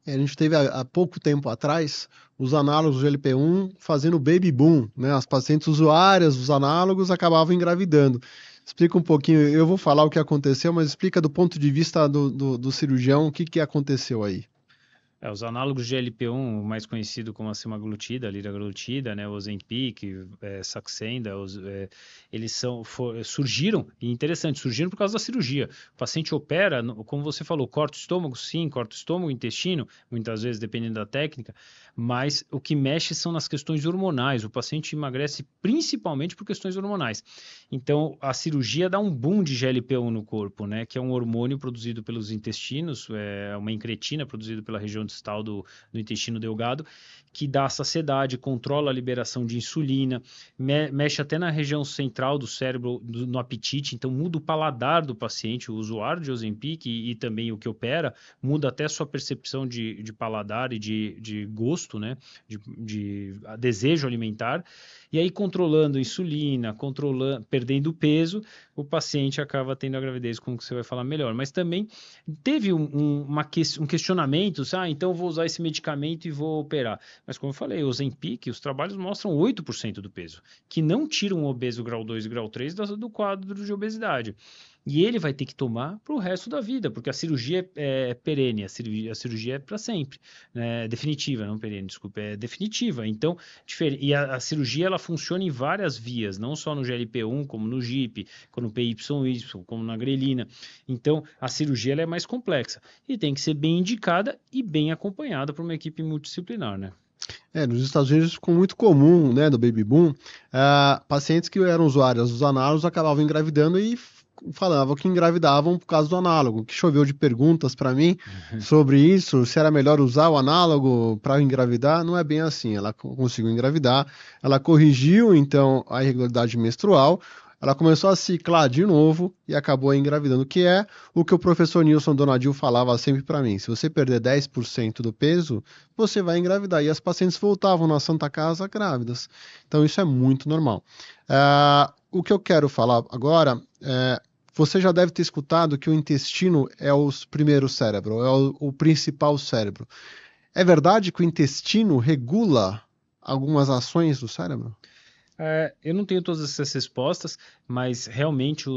Speaker 1: A gente teve há pouco tempo atrás os análogos do GLP-1 fazendo baby boom, né? As pacientes usuárias dos análogos acabavam engravidando. Explica um pouquinho, eu vou falar o que aconteceu, mas explica do ponto de vista do cirurgião o que aconteceu aí.
Speaker 2: Os análogos de GLP-1, o mais conhecido como a semaglutida, a liraglutida, né, o Ozempic, Saxenda, eles surgiram, e interessante, surgiram por causa da cirurgia. O paciente opera, como você falou, corta o estômago, sim, corta o estômago, intestino, muitas vezes dependendo da técnica, mas o que mexe são nas questões hormonais. O paciente emagrece principalmente por questões hormonais. Então, a cirurgia dá um boom de GLP-1 no corpo, né, que é um hormônio produzido pelos intestinos, uma incretina produzida pela região distal do intestino delgado, que dá saciedade, controla a liberação de insulina, mexe até na região central do cérebro, no apetite, então muda o paladar do paciente, o usuário de Ozempic e também o que opera, muda até a sua percepção de paladar e de gosto, né? de desejo alimentar, e aí controlando a insulina, perdendo peso, o paciente acaba tendo a gravidez, como que você vai falar melhor. Mas também teve um questionamento, então eu vou usar esse medicamento e vou operar. Mas como eu falei, o Ozempic, os trabalhos mostram 8% do peso, que não tiram o obeso grau 2 e grau 3 do quadro de obesidade. E ele vai ter que tomar para o resto da vida, porque a cirurgia é perene, a cirurgia é para sempre, né? Definitiva, não perene, desculpa, é definitiva. Então, e a cirurgia ela funciona em várias vias, não só no GLP-1, como no GIP, como no PYY, como na grelina. Então, a cirurgia ela é mais complexa e tem que ser bem indicada e bem acompanhada por uma equipe multidisciplinar, né?
Speaker 1: Nos Estados Unidos ficou muito comum, né, do baby boom, pacientes que eram usuários dos análogos acabavam engravidando e falavam que engravidavam por causa do análogo, que choveu de perguntas para mim sobre isso, se era melhor usar o análogo para engravidar. Não é bem assim, ela conseguiu engravidar, ela corrigiu então a irregularidade menstrual, ela começou a ciclar de novo e acabou engravidando, que é o que o professor Nilson Donadil falava sempre para mim. Se você perder 10% do peso, você vai engravidar. E as pacientes voltavam na Santa Casa grávidas. Então isso é muito normal. O que eu quero falar agora você já deve ter escutado que o intestino é o primeiro cérebro, é o principal cérebro. É verdade que o intestino regula algumas ações do cérebro?
Speaker 2: Eu não tenho todas essas respostas, mas realmente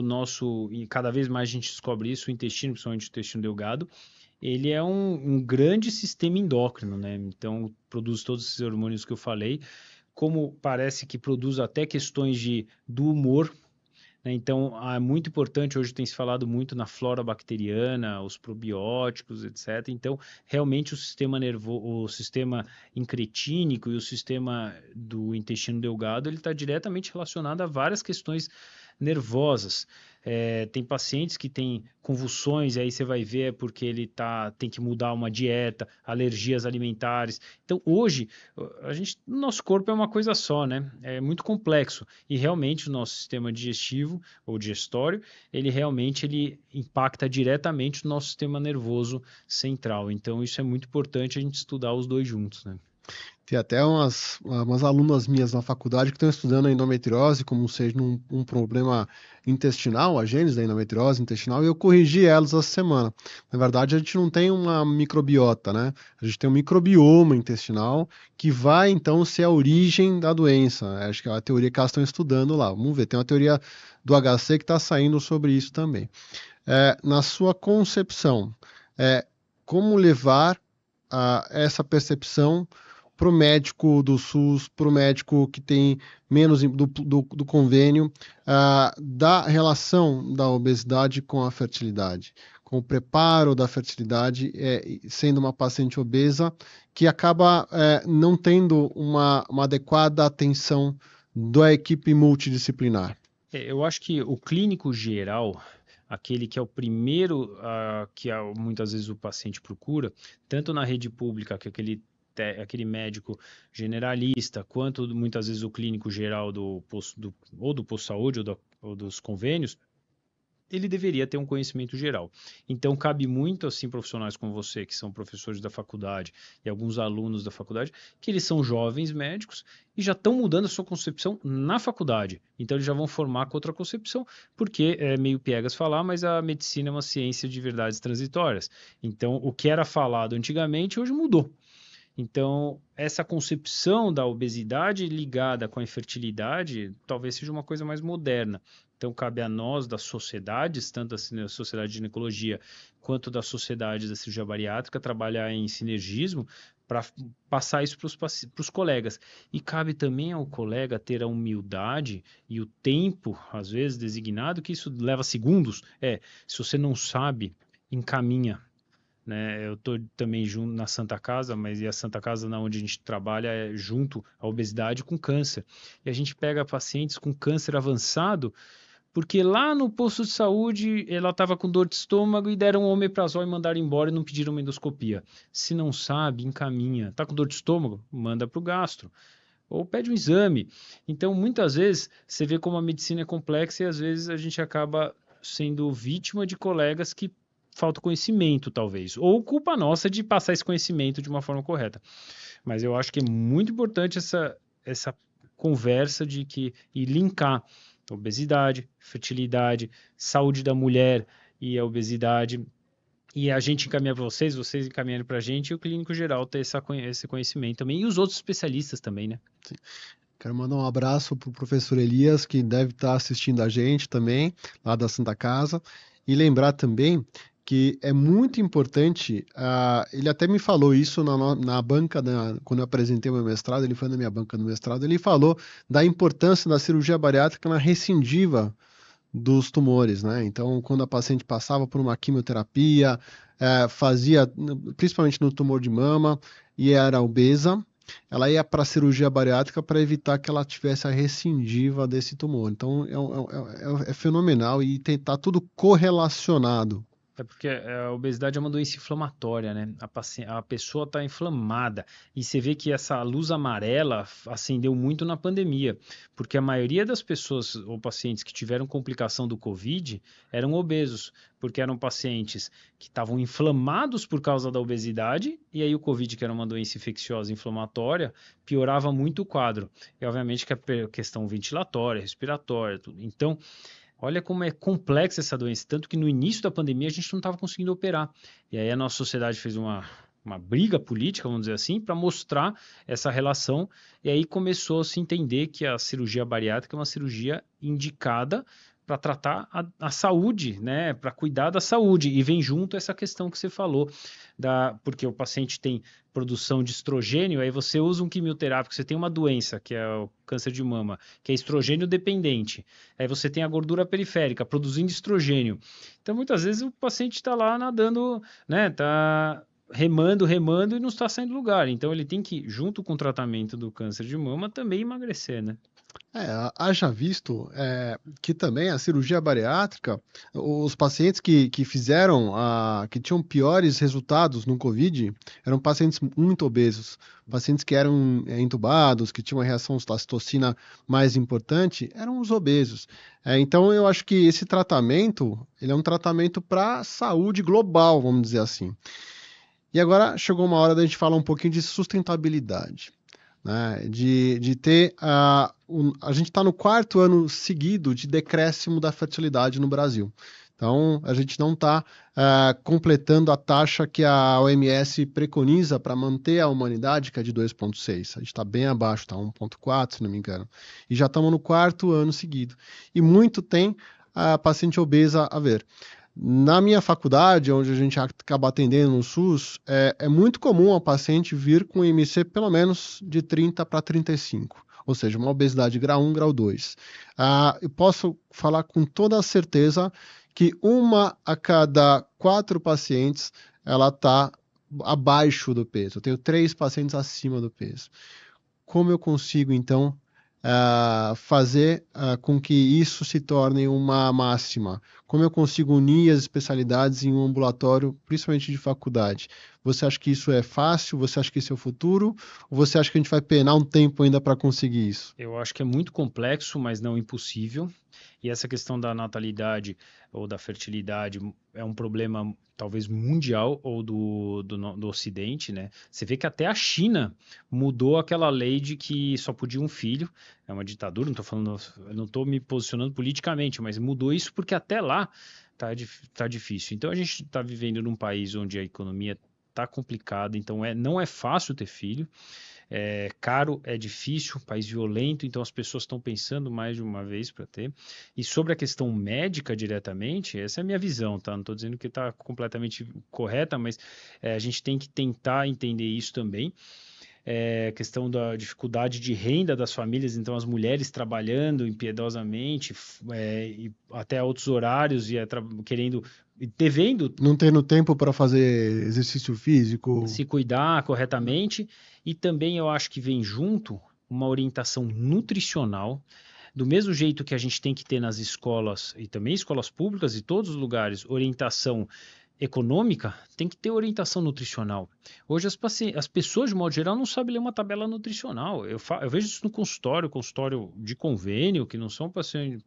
Speaker 2: e cada vez mais a gente descobre isso, o intestino, principalmente o intestino delgado, ele é um grande sistema endócrino, né? Então, produz todos esses hormônios que eu falei, como parece que produz até questões do humor, né? Então, é muito importante, hoje tem se falado muito na flora bacteriana, os probióticos, etc. Então, realmente o sistema nervoso, o sistema incretínico e o sistema do intestino delgado, ele está diretamente relacionado a várias questões nervosas. Tem pacientes que têm convulsões, e aí você vai ver porque tem que mudar uma dieta, alergias alimentares. Então, hoje, o nosso corpo é uma coisa só, né? É muito complexo. E realmente o nosso sistema digestivo ou digestório, ele impacta diretamente o nosso sistema nervoso central. Então, isso é muito importante a gente estudar os dois juntos, né?
Speaker 1: Tem até umas alunas minhas na faculdade que estão estudando a endometriose como seja um problema intestinal, a gênese da endometriose intestinal, e eu corrigi elas essa semana. Na verdade, a gente não tem uma microbiota, né? A gente tem um microbioma intestinal que vai, então, ser a origem da doença. Acho que é a teoria que elas estão estudando lá. Vamos ver, tem uma teoria do HC que está saindo sobre isso também. Na sua concepção, como levar essa percepção para o médico do SUS, para o médico que tem menos do convênio, da relação da obesidade com a fertilidade, com o preparo da fertilidade, sendo uma paciente obesa que acaba não tendo uma adequada atenção da equipe multidisciplinar.
Speaker 2: Eu acho que o clínico geral, aquele que é o primeiro muitas vezes o paciente procura, tanto na rede pública, que é aquele médico generalista, quanto muitas vezes o clínico geral ou do posto de saúde ou dos convênios, ele deveria ter um conhecimento geral. Então, cabe muito, assim, profissionais como você, que são professores da faculdade e alguns alunos da faculdade, que eles são jovens médicos e já estão mudando a sua concepção na faculdade. Então, eles já vão formar com outra concepção, porque é meio piegas falar, mas a medicina é uma ciência de verdades transitórias. Então, o que era falado antigamente, hoje mudou. Então, essa concepção da obesidade ligada com a infertilidade talvez seja uma coisa mais moderna. Então, cabe a nós, das sociedades, tanto da Sociedade de Ginecologia quanto da Sociedade da Cirurgia Bariátrica, trabalhar em sinergismo para passar isso para os colegas. E cabe também ao colega ter a humildade e o tempo, às vezes, designado, que isso leva segundos. Se você não sabe, encaminha, né? Eu estou também junto na Santa Casa, mas a Santa Casa na onde a gente trabalha é junto à obesidade com câncer. E a gente pega pacientes com câncer avançado, porque lá no posto de saúde ela estava com dor de estômago e deram um omeprazol e mandaram embora e não pediram uma endoscopia. Se não sabe, encaminha. Tá com dor de estômago? Manda para o gastro. Ou pede um exame. Então, muitas vezes, você vê como a medicina é complexa e às vezes a gente acaba sendo vítima de colegas que falta conhecimento, talvez. Ou culpa nossa de passar esse conhecimento de uma forma correta. Mas eu acho que é muito importante essa conversa e linkar obesidade, fertilidade, saúde da mulher e a obesidade. E a gente encaminha para vocês encaminhando para a gente, e o clínico geral ter esse conhecimento também, e os outros especialistas também, né?
Speaker 1: Sim. Quero mandar um abraço para o professor Elias, que deve estar assistindo a gente também, lá da Santa Casa, e lembrar também que é muito importante, ele até me falou isso na banca, quando eu apresentei o meu mestrado, ele foi na minha banca do mestrado, ele falou da importância da cirurgia bariátrica na recidiva dos tumores, né? Então, quando a paciente passava por uma quimioterapia, fazia, principalmente no tumor de mama, e era obesa, ela ia para a cirurgia bariátrica para evitar que ela tivesse a recidiva desse tumor. Então, é fenomenal e tá tudo correlacionado.
Speaker 2: É porque a obesidade é uma doença inflamatória, né? A pessoa está inflamada. E você vê que essa luz amarela acendeu muito na pandemia, porque a maioria das pessoas ou pacientes que tiveram complicação do Covid eram obesos, porque eram pacientes que estavam inflamados por causa da obesidade, e aí o Covid, que era uma doença infecciosa inflamatória, piorava muito o quadro. E obviamente que a questão ventilatória, respiratória, tudo. Então, olha como é complexa essa doença, tanto que no início da pandemia a gente não estava conseguindo operar. E aí a nossa sociedade fez uma uma briga política, vamos dizer assim, para mostrar essa relação. E aí começou a se entender que a cirurgia bariátrica é uma cirurgia indicada para tratar a saúde, né? Para cuidar da saúde. E vem junto essa questão que você falou, porque o paciente tem produção de estrogênio, aí você usa um quimioterápico, você tem uma doença, que é o câncer de mama, que é estrogênio dependente. Aí você tem a gordura periférica produzindo estrogênio. Então, muitas vezes o paciente está lá nadando, né? Está remando e não está saindo do lugar. Então, ele tem que, junto com o tratamento do câncer de mama, também emagrecer, né?
Speaker 1: Haja visto que também a cirurgia bariátrica, os pacientes que fizeram, que tinham piores resultados no COVID, eram pacientes muito obesos, pacientes que eram entubados, que tinham uma reação à citocina mais importante, eram os obesos. Então, eu acho que esse tratamento, ele é um tratamento para saúde global, vamos dizer assim. E agora chegou uma hora da gente falar um pouquinho de sustentabilidade, né? De ter a gente está no 4º ano seguido de decréscimo da fertilidade no Brasil. Então, a gente não está completando a taxa que a OMS preconiza para manter a humanidade, que é de 2,6. A gente está bem abaixo, está 1,4, se não me engano. E já estamos no 4º ano seguido. E muito tem paciente obesa a ver. Na minha faculdade, onde a gente acaba atendendo no SUS, é muito comum a paciente vir com IMC pelo menos de 30 para 35, ou seja, uma obesidade grau 1, grau 2. Eu posso falar com toda a certeza que 1 a cada 4 pacientes ela está abaixo do peso. Eu tenho 3 pacientes acima do peso. Como eu consigo, então, fazer com que isso se torne uma máxima? Como eu consigo unir as especialidades em um ambulatório, principalmente de faculdade? Você acha que isso é fácil? Você acha que isso é o futuro? Ou você acha que a gente vai penar um tempo ainda para conseguir isso?
Speaker 2: Eu acho que é muito complexo, mas não impossível. E essa questão da natalidade ou da fertilidade é um problema talvez mundial ou do Ocidente, né? Você vê que até a China mudou aquela lei de que só podia um filho. É uma ditadura, não estou me posicionando politicamente, mas mudou isso porque até lá tá difícil. Então a gente está vivendo num país onde a economia está complicada, então não é fácil ter filho. É caro, é difícil, país violento, então as pessoas estão pensando mais de uma vez para ter. E sobre a questão médica diretamente, essa é a minha visão, tá? Não estou dizendo que está completamente correta, mas a gente tem que tentar entender isso também. Questão da dificuldade de renda das famílias, então as mulheres trabalhando impiedosamente, e até outros horários, querendo e devendo
Speaker 1: Não tendo tempo para fazer exercício físico.
Speaker 2: se cuidar corretamente, e também eu acho que vem junto uma orientação nutricional, do mesmo jeito que a gente tem que ter nas escolas, e também escolas públicas e todos os lugares, orientação econômica, tem que ter orientação nutricional. Hoje as pessoas, de modo geral, não sabem ler uma tabela nutricional. Eu vejo isso no consultório de convênio, que não são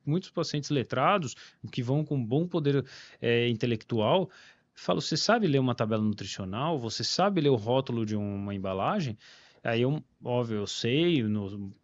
Speaker 2: muitos pacientes letrados, que vão com bom poder intelectual. Falo, você sabe ler uma tabela nutricional? Você sabe ler o rótulo de uma embalagem? Aí, óbvio, eu sei,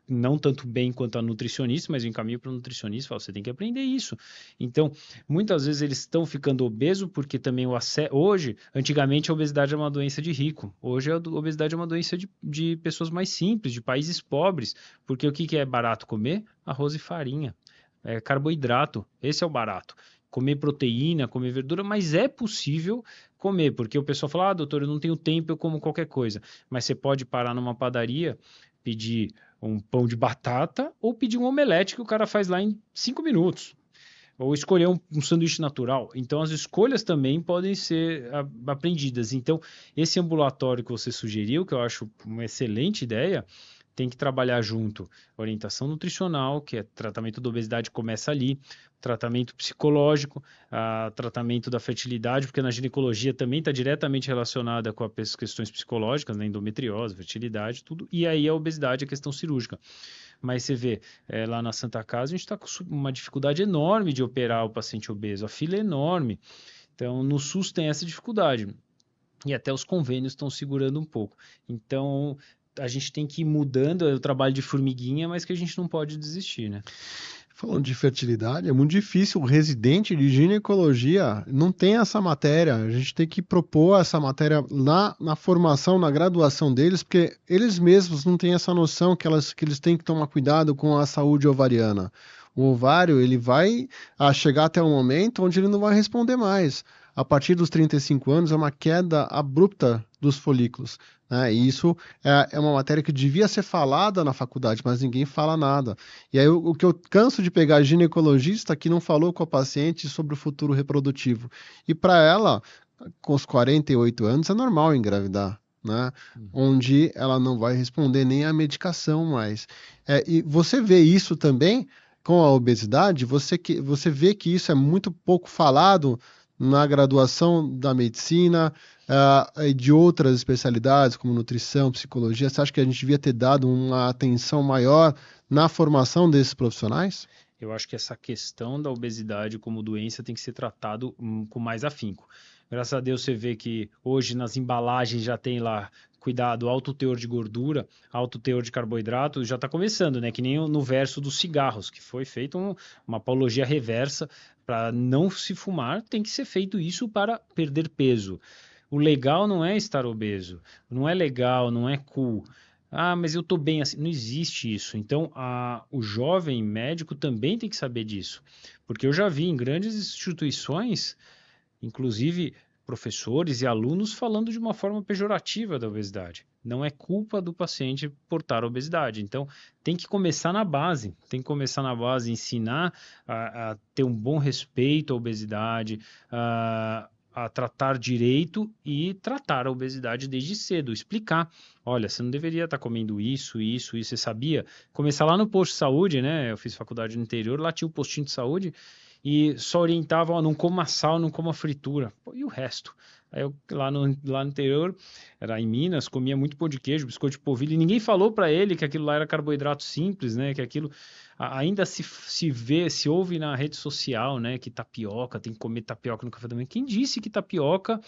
Speaker 2: não tanto bem quanto a nutricionista, mas eu encaminho para o nutricionista e falo, você tem que aprender isso. Então, muitas vezes eles estão ficando obesos porque também hoje, antigamente a obesidade é uma doença de rico. Hoje a obesidade é uma doença de pessoas mais simples, de países pobres. Porque o que é barato comer? Arroz e farinha. É carboidrato. Esse é o barato. Comer proteína, comer verdura, mas é possível comer, porque o pessoal fala, doutor, eu não tenho tempo, eu como qualquer coisa. Mas você pode parar numa padaria, pedir um pão de batata ou pedir um omelete que o cara faz lá em 5 minutos. Ou escolher um sanduíche natural. Então, as escolhas também podem ser aprendidas. Então, esse ambulatório que você sugeriu, que eu acho uma excelente ideia, tem que trabalhar junto orientação nutricional, que é tratamento da obesidade, começa ali, tratamento psicológico, tratamento da fertilidade, porque na ginecologia também está diretamente relacionada com as questões psicológicas, né, endometriose, fertilidade, tudo, e aí a obesidade, a questão cirúrgica. Mas você vê, lá na Santa Casa, a gente está com uma dificuldade enorme de operar o paciente obeso, a fila é enorme. Então, no SUS tem essa dificuldade. E até os convênios estão segurando um pouco. Então, a gente tem que ir mudando, é o trabalho de formiguinha, mas que a gente não pode desistir, né?
Speaker 1: Falando de fertilidade, é muito difícil. O residente de ginecologia não tem essa matéria. A gente tem que propor essa matéria na formação, na graduação deles, porque eles mesmos não têm essa noção que eles têm que tomar cuidado com a saúde ovariana. O ovário, ele vai chegar até um momento onde ele não vai responder mais. A partir dos 35 anos, é uma queda abrupta dos folículos, né? E isso é uma matéria que devia ser falada na faculdade, mas ninguém fala nada. E aí o que eu canso de pegar ginecologista que não falou com a paciente sobre o futuro reprodutivo. E para ela, com os 48 anos, é normal engravidar, né? Onde ela não vai responder nem a medicação mais. E você vê isso também com a obesidade, você vê que isso é muito pouco falado na graduação da medicina, e de outras especialidades, como nutrição, psicologia. Você acha que a gente devia ter dado uma atenção maior na formação desses profissionais?
Speaker 2: Eu acho que essa questão da obesidade como doença tem que ser tratado com mais afinco. Graças a Deus você vê que hoje nas embalagens já tem lá, cuidado, alto teor de gordura, alto teor de carboidrato, já está começando, né? Que nem no verso dos cigarros, que foi feita uma apologia reversa para não se fumar, tem que ser feito isso para perder peso. O legal não é estar obeso, não é legal, não é cool. Ah, mas eu tô bem assim. Não existe isso. Então, o jovem médico também tem que saber disso. Porque eu já vi em grandes instituições, inclusive professores e alunos, falando de uma forma pejorativa da obesidade. Não é culpa do paciente portar obesidade. Então, tem que começar na base. Tem que começar na base, ensinar a ter um bom respeito à obesidade, a tratar direito e tratar a obesidade desde cedo, explicar, olha, você não deveria estar comendo isso, isso, isso, você sabia? Começar lá no posto de saúde, né? Eu fiz faculdade no interior, lá tinha o postinho de saúde e só orientava, ó, não coma sal, não coma fritura. Pô, e o resto? Aí eu, lá no interior, era em Minas, comia muito pão de queijo, biscoito de polvilho, e ninguém falou para ele que aquilo lá era carboidrato simples, né? Que aquilo ainda se ouve na rede social, né? Que tapioca, tem que comer tapioca no café da manhã. Quem disse que tapioca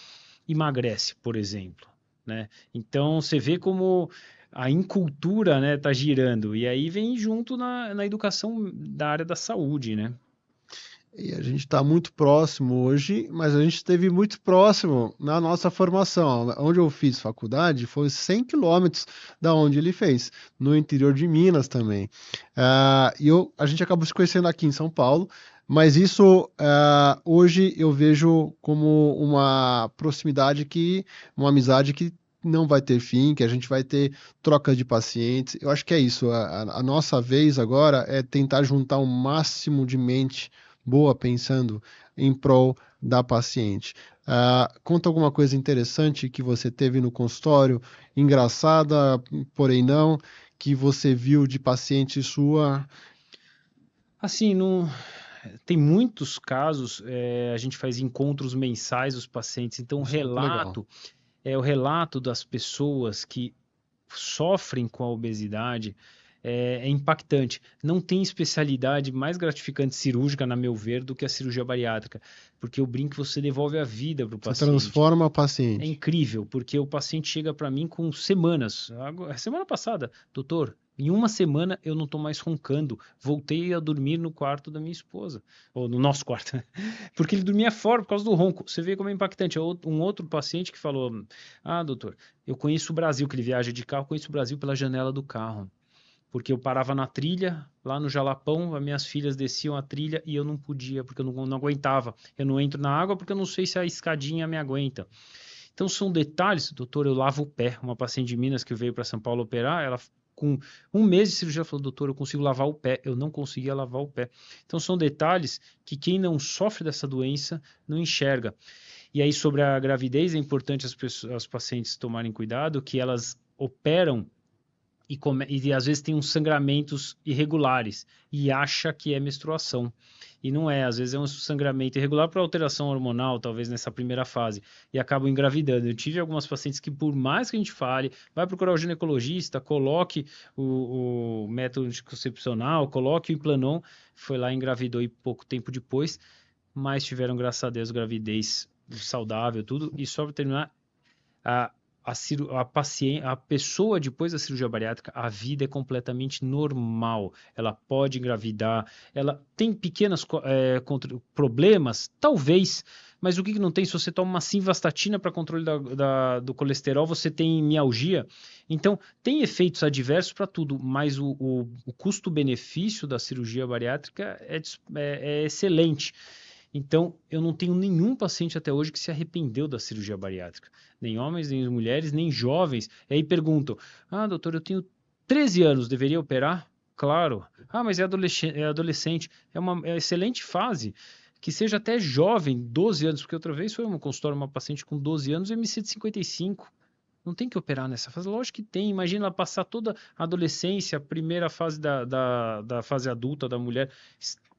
Speaker 2: emagrece, por exemplo, né? Então você vê como a incultura, né, tá girando, e aí vem junto na educação da área da saúde, né?
Speaker 1: E a gente está muito próximo hoje, mas a gente esteve muito próximo na nossa formação. Onde eu fiz faculdade foi 100 quilômetros da onde ele fez, no interior de Minas também. A gente acabou se conhecendo aqui em São Paulo, mas isso hoje eu vejo como uma proximidade uma amizade que não vai ter fim, que a gente vai ter troca de pacientes. Eu acho que é isso. A nossa vez agora é tentar juntar o máximo de mente boa pensando em prol da paciente. Conta alguma coisa interessante que você teve no consultório, engraçada, porém não, que você viu de paciente sua.
Speaker 2: Assim, não, tem muitos casos, a gente faz encontros mensais dos pacientes, então
Speaker 1: Isso é muito legal.
Speaker 2: o relato das pessoas que sofrem com a obesidade é impactante. Não tem especialidade mais gratificante cirúrgica, na meu ver, do que a cirurgia bariátrica, porque eu brinco que você devolve a vida para o
Speaker 1: Você
Speaker 2: paciente.
Speaker 1: transforma a
Speaker 2: É
Speaker 1: paciente.
Speaker 2: incrível, porque o paciente chega para mim com semanas. Semana passada, doutor, em uma semana eu não estou mais roncando. Voltei a dormir no quarto da minha esposa, ou no nosso quarto, né? Porque ele dormia fora por causa do ronco. Você vê como é impactante. Um outro paciente que falou: Ah, doutor, eu conheço o Brasil, que ele viaja de carro, conheço o Brasil pela janela do carro. Porque eu parava na trilha, lá no Jalapão, as minhas filhas desciam a trilha e eu não podia, porque eu não aguentava. Eu não entro na água porque eu não sei se a escadinha me aguenta. Então são detalhes, doutor, eu lavo o pé. Uma paciente de Minas que veio para São Paulo operar, ela com um mês de cirurgia falou, doutor, eu consigo lavar o pé. Eu não conseguia lavar o pé. Então são detalhes que quem não sofre dessa doença não enxerga. E aí sobre a gravidez é importante as pacientes tomarem cuidado que elas operam e às vezes tem uns sangramentos irregulares e acha que é menstruação. E não é, às vezes é um sangramento irregular por alteração hormonal, talvez nessa primeira fase, e acabam engravidando. Eu tive algumas pacientes que, por mais que a gente fale, vai procurar o ginecologista, coloque o método anticoncepcional, coloque o Implanon, foi lá e engravidou e pouco tempo depois, mas tiveram, graças a Deus, gravidez saudável, tudo. E só para terminar, a, a pessoa, depois da cirurgia bariátrica, a vida é completamente normal. Ela pode engravidar, ela tem pequenos problemas, talvez, mas o que não tem? Se você toma uma simvastatina para controle do colesterol, você tem mialgia. Então, tem efeitos adversos para tudo, mas o custo-benefício da cirurgia bariátrica é excelente. Então, eu não tenho nenhum paciente até hoje que se arrependeu da cirurgia bariátrica. Nem homens, nem mulheres, nem jovens. E aí perguntam, doutor, eu tenho 13 anos, deveria operar? Claro. Mas é adolescente. É uma excelente fase. Que seja até jovem, 12 anos, porque outra vez foi uma consultório, uma paciente com 12 anos, MC de 55. Não tem que operar nessa fase? Lógico que tem. Imagina ela passar toda a adolescência, a primeira fase da fase adulta da mulher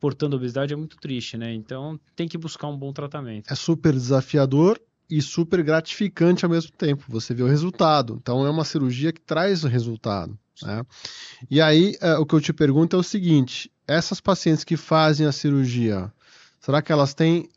Speaker 2: portando obesidade, é muito triste, né? Então tem que buscar um bom tratamento.
Speaker 1: É super desafiador e super gratificante ao mesmo tempo. Você vê o resultado. Então é uma cirurgia que traz o resultado, né? E aí o que eu te pergunto é o seguinte: essas pacientes que fazem a cirurgia, será que elas têm...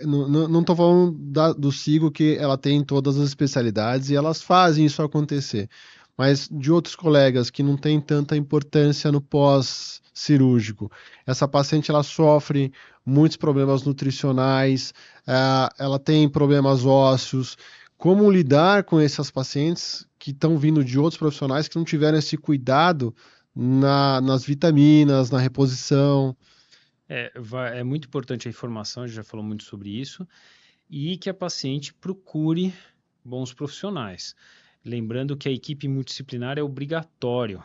Speaker 1: não estou falando do Sigo, que ela tem todas as especialidades e elas fazem isso acontecer, mas de outros colegas que não têm tanta importância no pós-cirúrgico. Essa paciente ela sofre muitos problemas nutricionais, ela tem problemas ósseos. Como lidar com essas pacientes que estão vindo de outros profissionais que não tiveram esse cuidado nas vitaminas, na reposição?
Speaker 2: É muito importante a informação, a gente já falou muito sobre isso, e que a paciente procure bons profissionais. Lembrando que a equipe multidisciplinar é obrigatório.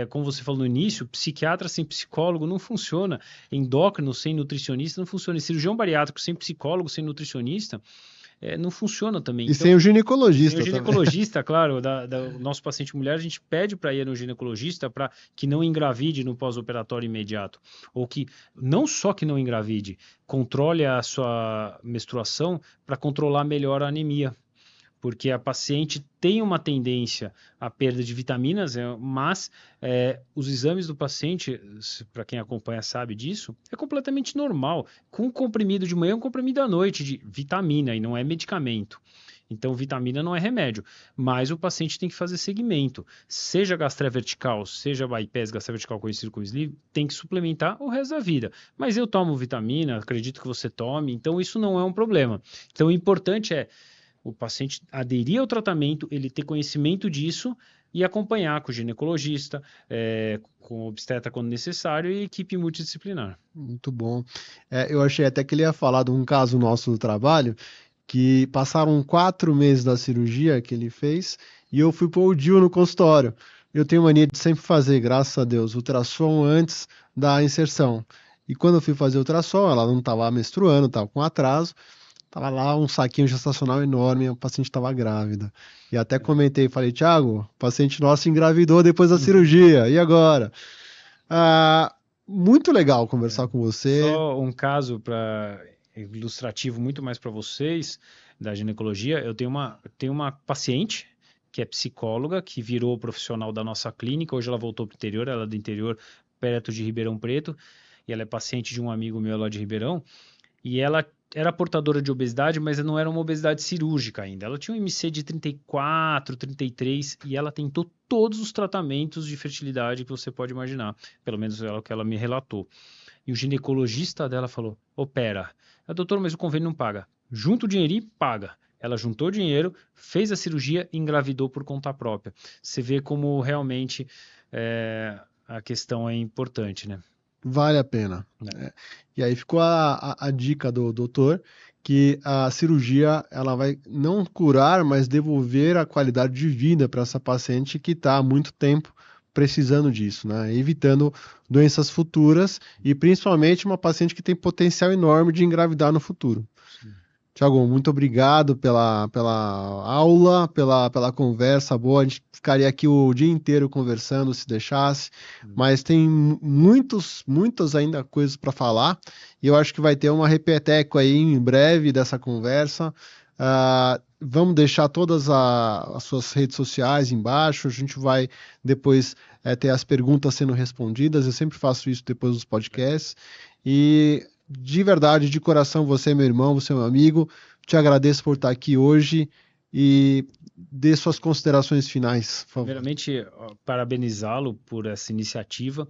Speaker 2: Como você falou no início, psiquiatra sem psicólogo não funciona, endócrino sem nutricionista não funciona, cirurgião bariátrico sem psicólogo, sem nutricionista, não funciona também.
Speaker 1: E então, sem o ginecologista
Speaker 2: também. Sem o ginecologista, claro, o nosso paciente mulher, a gente pede para ir no ginecologista para que não engravide no pós-operatório imediato. Ou que, não só que não engravide, controle a sua menstruação para controlar melhor a anemia. Porque a paciente tem uma tendência à perda de vitaminas, mas os exames do paciente, para quem acompanha sabe disso, é completamente normal. Com um comprimido de manhã, um comprimido à noite de vitamina, e não é medicamento. Então, vitamina não é remédio, mas o paciente tem que fazer segmento. Seja gastrevertical, seja bypass gastrevertical conhecido como sleeve, tem que suplementar o resto da vida. Mas eu tomo vitamina, acredito que você tome, então isso não é um problema. Então, o importante é o paciente aderir ao tratamento, ele ter conhecimento disso e acompanhar com o ginecologista, com o obstetra quando necessário e equipe multidisciplinar.
Speaker 1: Muito bom. Eu achei até que ele ia falar de um caso nosso do trabalho, que passaram 4 meses da cirurgia que ele fez e eu fui pôr o DIU no consultório. Eu tenho mania de sempre fazer, graças a Deus, ultrassom antes da inserção. E quando eu fui fazer o ultrassom, ela não estava menstruando, estava com atraso. Tava lá um saquinho gestacional enorme, a paciente estava grávida. E até comentei, falei, Thiago, paciente nosso engravidou depois da cirurgia, e agora? Muito legal conversar com você.
Speaker 2: Só um caso ilustrativo muito mais para vocês, da ginecologia. Eu tenho uma paciente que é psicóloga, que virou profissional da nossa clínica, hoje ela voltou para o interior, ela é do interior, perto de Ribeirão Preto, e ela é paciente de um amigo meu lá de Ribeirão, e ela era portadora de obesidade, mas não era uma obesidade cirúrgica ainda. Ela tinha um IMC de 34, 33 e ela tentou todos os tratamentos de fertilidade que você pode imaginar. Pelo menos é o que ela me relatou. E o ginecologista dela falou, opera. Doutor, mas o convênio não paga. Junta o dinheirinho e paga. Ela juntou dinheiro, fez a cirurgia e engravidou por conta própria. Você vê como realmente a questão é importante, né?
Speaker 1: Vale a pena. E aí ficou a dica do doutor, que a cirurgia ela vai não curar, mas devolver a qualidade de vida para essa paciente que está há muito tempo precisando disso, né? Evitando doenças futuras e principalmente uma paciente que tem potencial enorme de engravidar no futuro. Thiago, muito obrigado pela aula, pela conversa boa. A gente ficaria aqui o dia inteiro conversando, se deixasse, mas tem muitas ainda coisas para falar, e eu acho que vai ter uma repeteco aí em breve dessa conversa. Vamos deixar todas as suas redes sociais embaixo, a gente vai depois ter as perguntas sendo respondidas, eu sempre faço isso depois dos podcasts, e de verdade, de coração, você é meu irmão, você é meu amigo. Te agradeço por estar aqui hoje e dê suas considerações finais, por favor.
Speaker 2: Primeiramente, parabenizá-lo por essa iniciativa.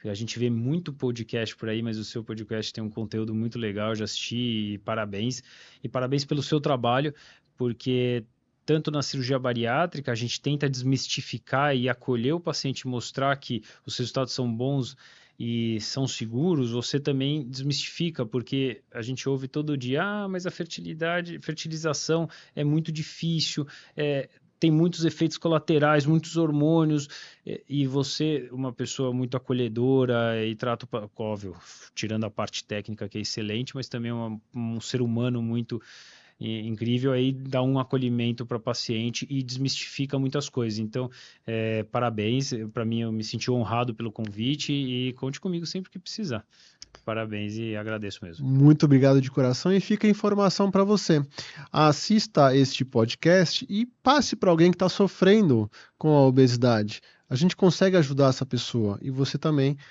Speaker 2: A gente vê muito podcast por aí, mas o seu podcast tem um conteúdo muito legal, eu já assisti, e parabéns. E parabéns pelo seu trabalho, porque tanto na cirurgia bariátrica, a gente tenta desmistificar e acolher o paciente, mostrar que os resultados são bons e são seguros, você também desmistifica, porque a gente ouve todo dia, mas a fertilização é muito difícil, tem muitos efeitos colaterais, muitos hormônios, e você, uma pessoa muito acolhedora e trata, óbvio, tirando a parte técnica que é excelente, mas também um ser humano muito incrível, aí dá um acolhimento para o paciente e desmistifica muitas coisas. Então, parabéns, para mim eu me senti honrado pelo convite e conte comigo sempre que precisar. Parabéns e agradeço mesmo.
Speaker 1: Muito obrigado de coração e fica a informação para você. Assista este podcast e passe para alguém que está sofrendo com a obesidade. A gente consegue ajudar essa pessoa e você também